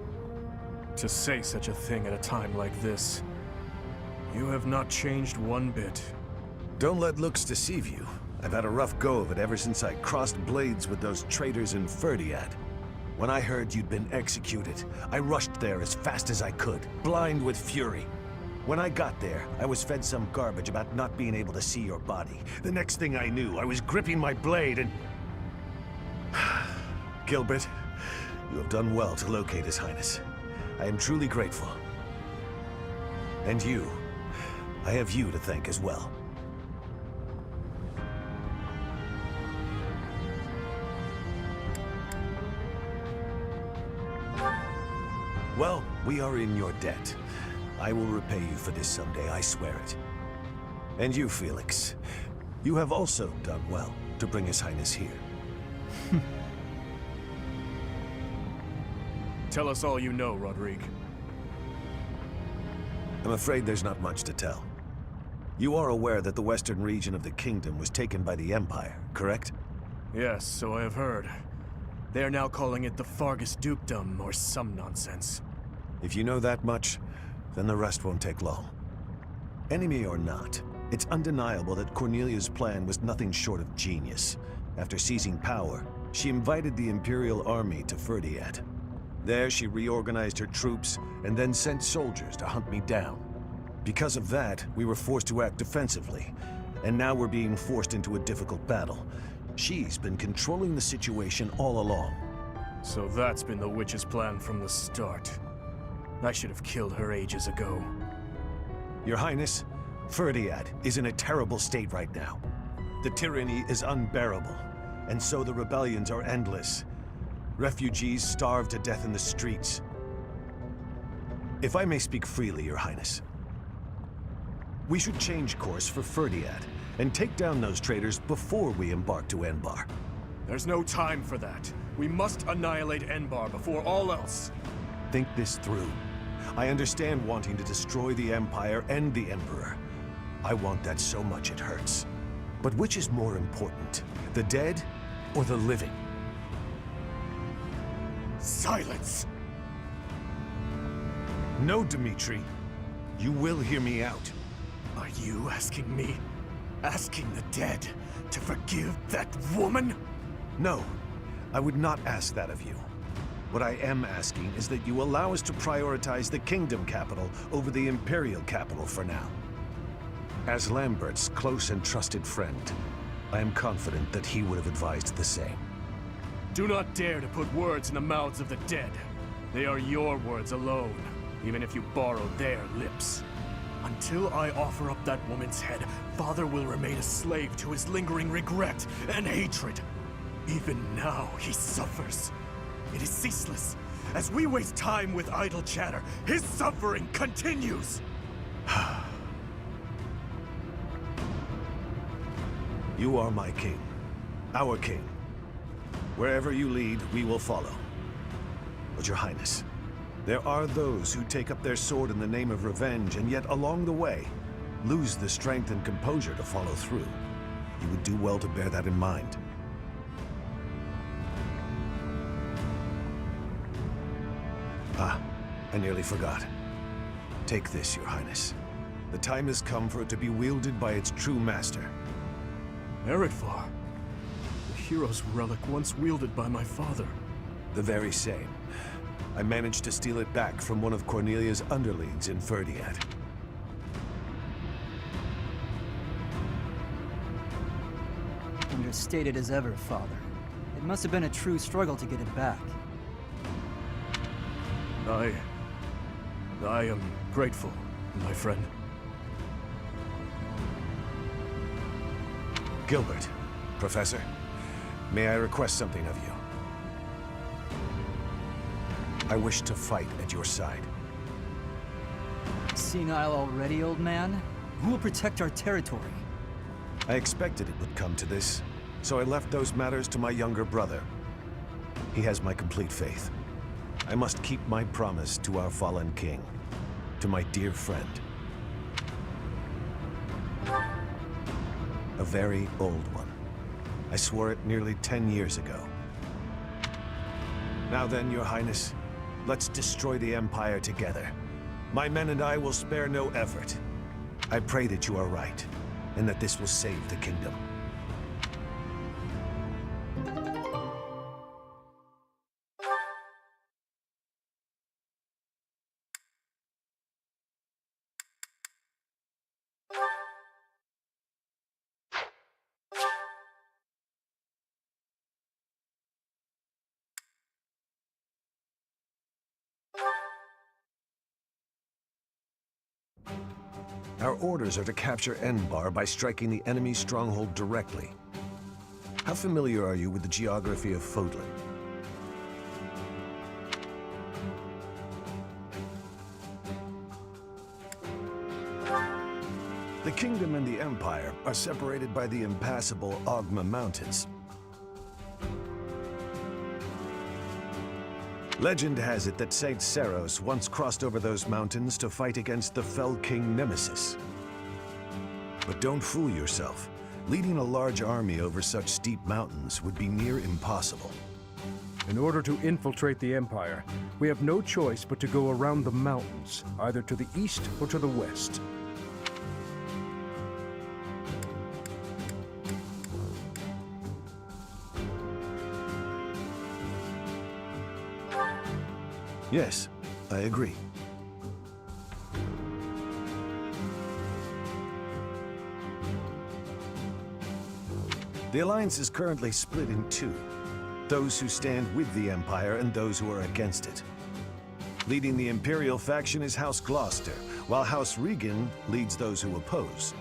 [SPEAKER 9] To say such a thing at a time like this. You have not changed one bit.
[SPEAKER 11] Don't let looks deceive you. I've had a rough go of it ever since I crossed blades with those traitors in Ferdiad. When I heard you'd been executed, I rushed there as fast as I could, blind with fury. When I got there, I was fed some garbage about not being able to see your body. The next thing I knew, I was gripping my blade and... Gilbert, you have done well to locate His Highness. I am truly grateful. And you, I have you to thank as well. Well, we are in your debt. I will repay you for this someday, I swear it. And you, Felix, you have also done well to bring His Highness here.
[SPEAKER 9] Tell us all you know, Rodrigue.
[SPEAKER 11] I'm afraid there's not much to tell. You are aware that the western region of the kingdom was taken by the Empire, correct?
[SPEAKER 9] Yes, so I have heard. They are now calling it the Fargus Dukedom, or some nonsense.
[SPEAKER 11] If you know that much, then the rest won't take long. Enemy or not, it's undeniable that Cornelia's plan was nothing short of genius. After seizing power, she invited the Imperial army to Ferdiad. There she reorganized her troops and then sent soldiers to hunt me down. Because of that, we were forced to act defensively, and now we're being forced into a difficult battle. She's been controlling the situation all along.
[SPEAKER 9] So that's been the witch's plan from the start. I should have killed her ages ago.
[SPEAKER 11] Your Highness, Ferdiad is in a terrible state right now. The tyranny is unbearable, and so the rebellions are endless. Refugees starve to death in the streets. If I may speak freely, Your Highness, we should change course for Ferdiad and take down those traitors before we embark to Enbar.
[SPEAKER 9] There's no time for that. We must annihilate Enbar before all else.
[SPEAKER 11] Think this through. I understand wanting to destroy the Empire and the Emperor. I want that so much it hurts. But which is more important, the dead or the living?
[SPEAKER 12] Silence!
[SPEAKER 11] No, Dmitri. You will hear me out.
[SPEAKER 9] Are you asking me? Asking the dead to forgive that woman?
[SPEAKER 11] No, I would not ask that of you. What I am asking is that you allow us to prioritize the kingdom capital over the imperial capital for now. As Lambert's close and trusted friend, I am confident that he would have advised the same.
[SPEAKER 9] Do not dare to put words in the mouths of the dead. They are your words alone, even if you borrow their lips. Until I offer up that woman's head, Father will remain a slave to his lingering regret and hatred. Even now, he suffers. It is ceaseless. As we waste time with idle chatter, his suffering continues!
[SPEAKER 11] You are my king. Our king. Wherever you lead, we will follow. But Your Highness, there are those who take up their sword in the name of revenge, and yet along the way, lose the strength and composure to follow through. You would do well to bear that in mind. Ah, I nearly forgot. Take this, Your Highness. The time has come for it to be wielded by its true master.
[SPEAKER 9] Eredvar. The hero's relic once wielded by my father.
[SPEAKER 11] The very same. I managed to steal it back from one of Cornelia's underlings in Ferdiad.
[SPEAKER 6] understated as ever, Father. It must have been a true struggle to get it back.
[SPEAKER 9] I am grateful, my friend.
[SPEAKER 11] Gilbert, Professor, may I request something of you? I wish to fight at your side.
[SPEAKER 6] Senile already, old man? Who will protect our territory?
[SPEAKER 11] I expected it would come to this, so I left those matters to my younger brother. He has my complete faith. I must keep my promise to our fallen king, to my dear friend. A very old one. I swore it nearly 10 years ago. Now then, Your Highness, let's destroy the Empire together. My men and I will spare no effort. I pray that you are right, and that this will save the kingdom. Our orders are to capture Enbar by striking the enemy's stronghold directly. How familiar are you with the geography of Fodlan? The kingdom and the empire are separated by the impassable Ogma Mountains. Legend has it that Saint Seros once crossed over those mountains to fight against the fell king Nemesis. But don't fool yourself. Leading a large army over such steep mountains would be near impossible.
[SPEAKER 5] In order to infiltrate the Empire, we have no choice but to go around the mountains, either to the east or to the west.
[SPEAKER 11] Yes, I agree. The Alliance is currently split in two. Those who stand with the Empire and those who are against it. Leading the Imperial faction is House Gloucester, while House Regan leads those who oppose.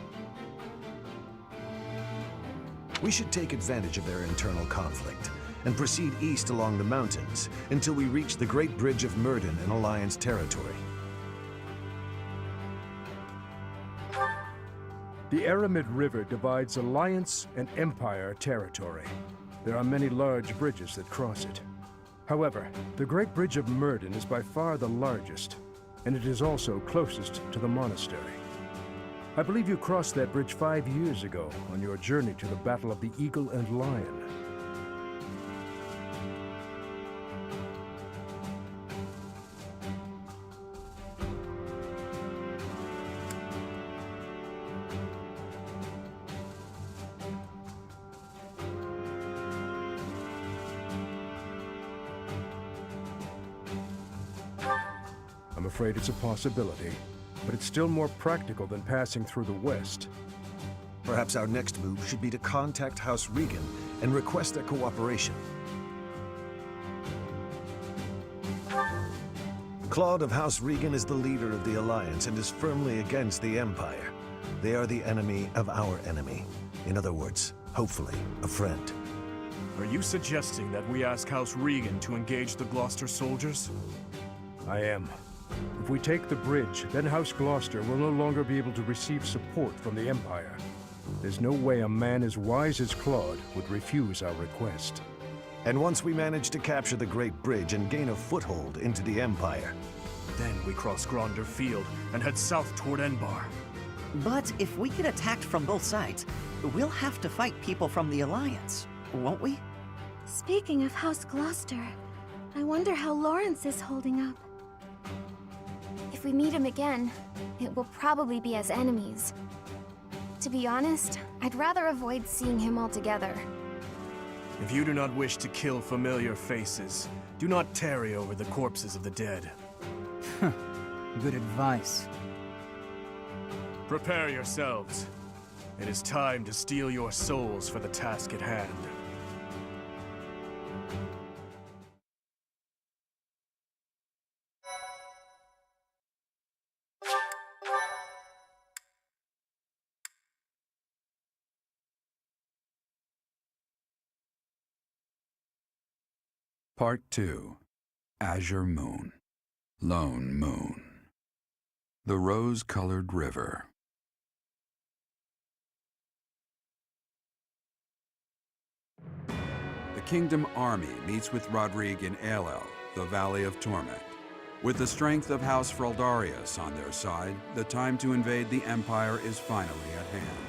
[SPEAKER 11] We should take advantage of their internal conflict and proceed east along the mountains until we reach the Great Bridge of Myrden in Alliance territory.
[SPEAKER 5] The Aramid River divides Alliance and Empire territory. There are many large bridges that cross it. However, the Great Bridge of Myrden is by far the largest, and it is also closest to the monastery. I believe you crossed that bridge 5 years ago on your journey to the Battle of the Eagle and Lion. I'm afraid it's a possibility, but it's still more practical than passing through the west.
[SPEAKER 11] Perhaps our next move should be to contact House Regan and request their cooperation. Claude of House Regan is the leader of the Alliance and is firmly against the Empire. They are the enemy of our enemy. In other words, hopefully, a friend.
[SPEAKER 9] Are you suggesting that we ask House Regan to engage the Gloucester soldiers?
[SPEAKER 5] I am. If we take the bridge, then House Gloucester will no longer be able to receive support from the Empire. There's no way a man as wise as Claude would refuse our request.
[SPEAKER 11] And once we manage to capture the Great Bridge and gain a foothold into the Empire,
[SPEAKER 9] then we cross Gronder Field and head south toward Enbar.
[SPEAKER 7] But if we get attacked from both sides, we'll have to fight people from the Alliance, won't we?
[SPEAKER 2] Speaking of House Gloucester, I wonder how Lawrence is holding up.
[SPEAKER 1] If we meet him again, it will probably be as enemies. To be honest, I'd rather avoid seeing him altogether.
[SPEAKER 9] If you do not wish to kill familiar faces, do not tarry over the corpses of the dead.
[SPEAKER 6] Good advice.
[SPEAKER 9] Prepare yourselves. It is time to steel your souls for the task at hand.
[SPEAKER 10] Part 2. Azure Moon. Lone Moon. The Rose-Colored River. The Kingdom Army meets with Rodrigue in Aelel, the Valley of Torment. With the strength of House Fraldarius on their side, the time to invade the Empire is finally at hand.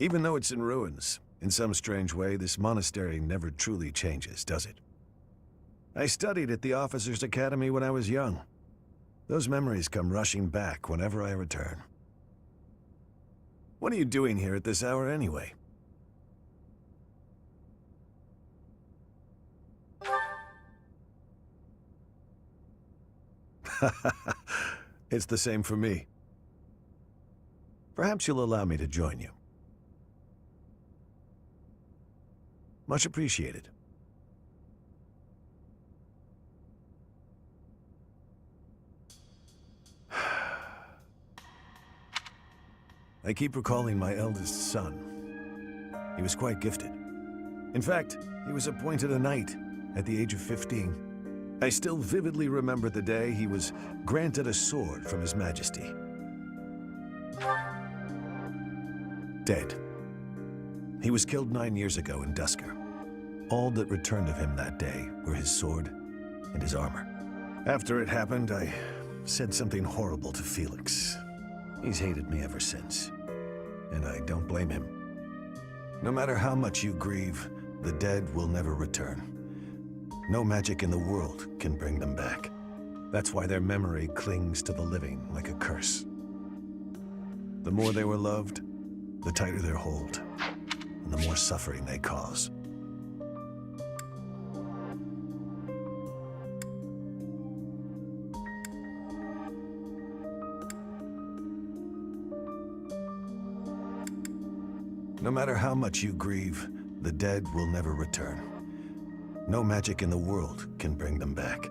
[SPEAKER 11] Even though it's in ruins, in some strange way, this monastery never truly changes, does it? I studied at the Officers' Academy when I was young. Those memories come rushing back whenever I return. What are you doing here at this hour anyway? It's the same for me. Perhaps you'll allow me to join you. Much appreciated. I keep recalling my eldest son. He was quite gifted. In fact, he was appointed a knight at the age of 15. I still vividly remember the day he was granted a sword from His Majesty. Dead. He was killed 9 years ago in Dusker. All that returned of him that day were his sword and his armor. After it happened, I said something horrible to Felix. He's hated me ever since, and I don't blame him. No matter how much you grieve, the dead will never return. No magic in the world can bring them back. That's why their memory clings to the living like a curse. The more they were loved, the tighter their hold, and the more suffering they cause. No matter how much you grieve, the dead will never return. No magic in the world can bring them back.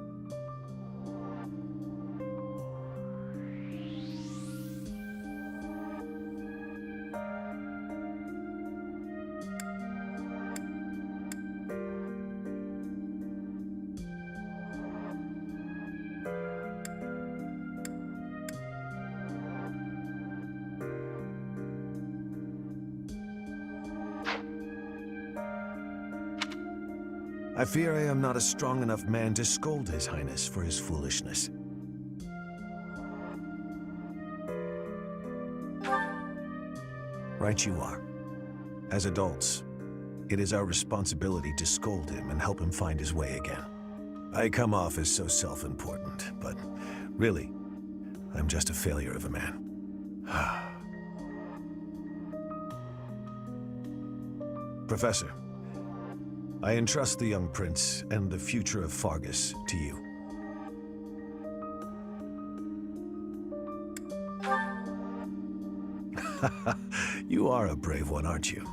[SPEAKER 11] I fear I am not a strong enough man to scold His Highness for his foolishness. Right you are. As adults, it is our responsibility to scold him and help him find his way again. I come off as so self-important, but really, I'm just a failure of a man. Professor, I entrust the young prince and the future of Fargus to you. You are a brave one, aren't you?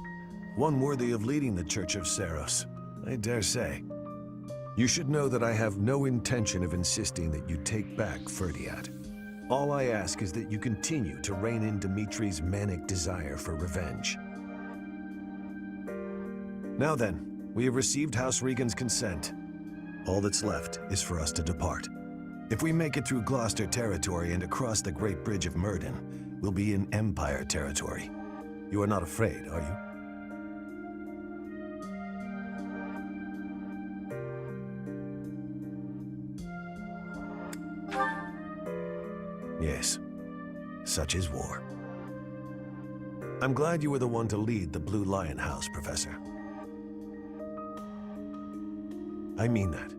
[SPEAKER 11] One worthy of leading the Church of Seiros, I dare say. You should know that I have no intention of insisting that you take back Ferdiat. All I ask is that you continue to rein in Dimitri's manic desire for revenge. Now then, we have received House Regan's consent. All that's left is for us to depart. If we make it through Gloucester territory and across the Great Bridge of Myrddin, we'll be in Empire territory. You are not afraid, are you? Yes, such is war. I'm glad you were the one to lead the Blue Lion House, Professor. I mean that.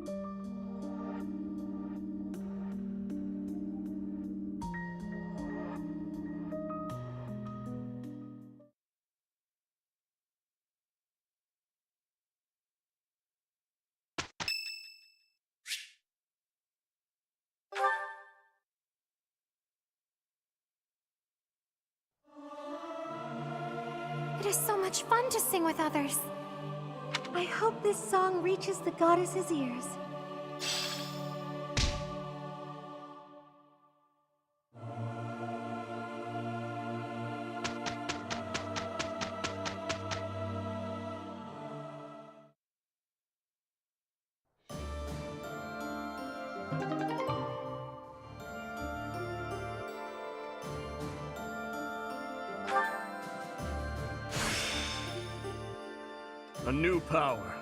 [SPEAKER 1] It is so much fun to sing with others.
[SPEAKER 2] I hope this song reaches the goddess's ears.
[SPEAKER 9] A new power.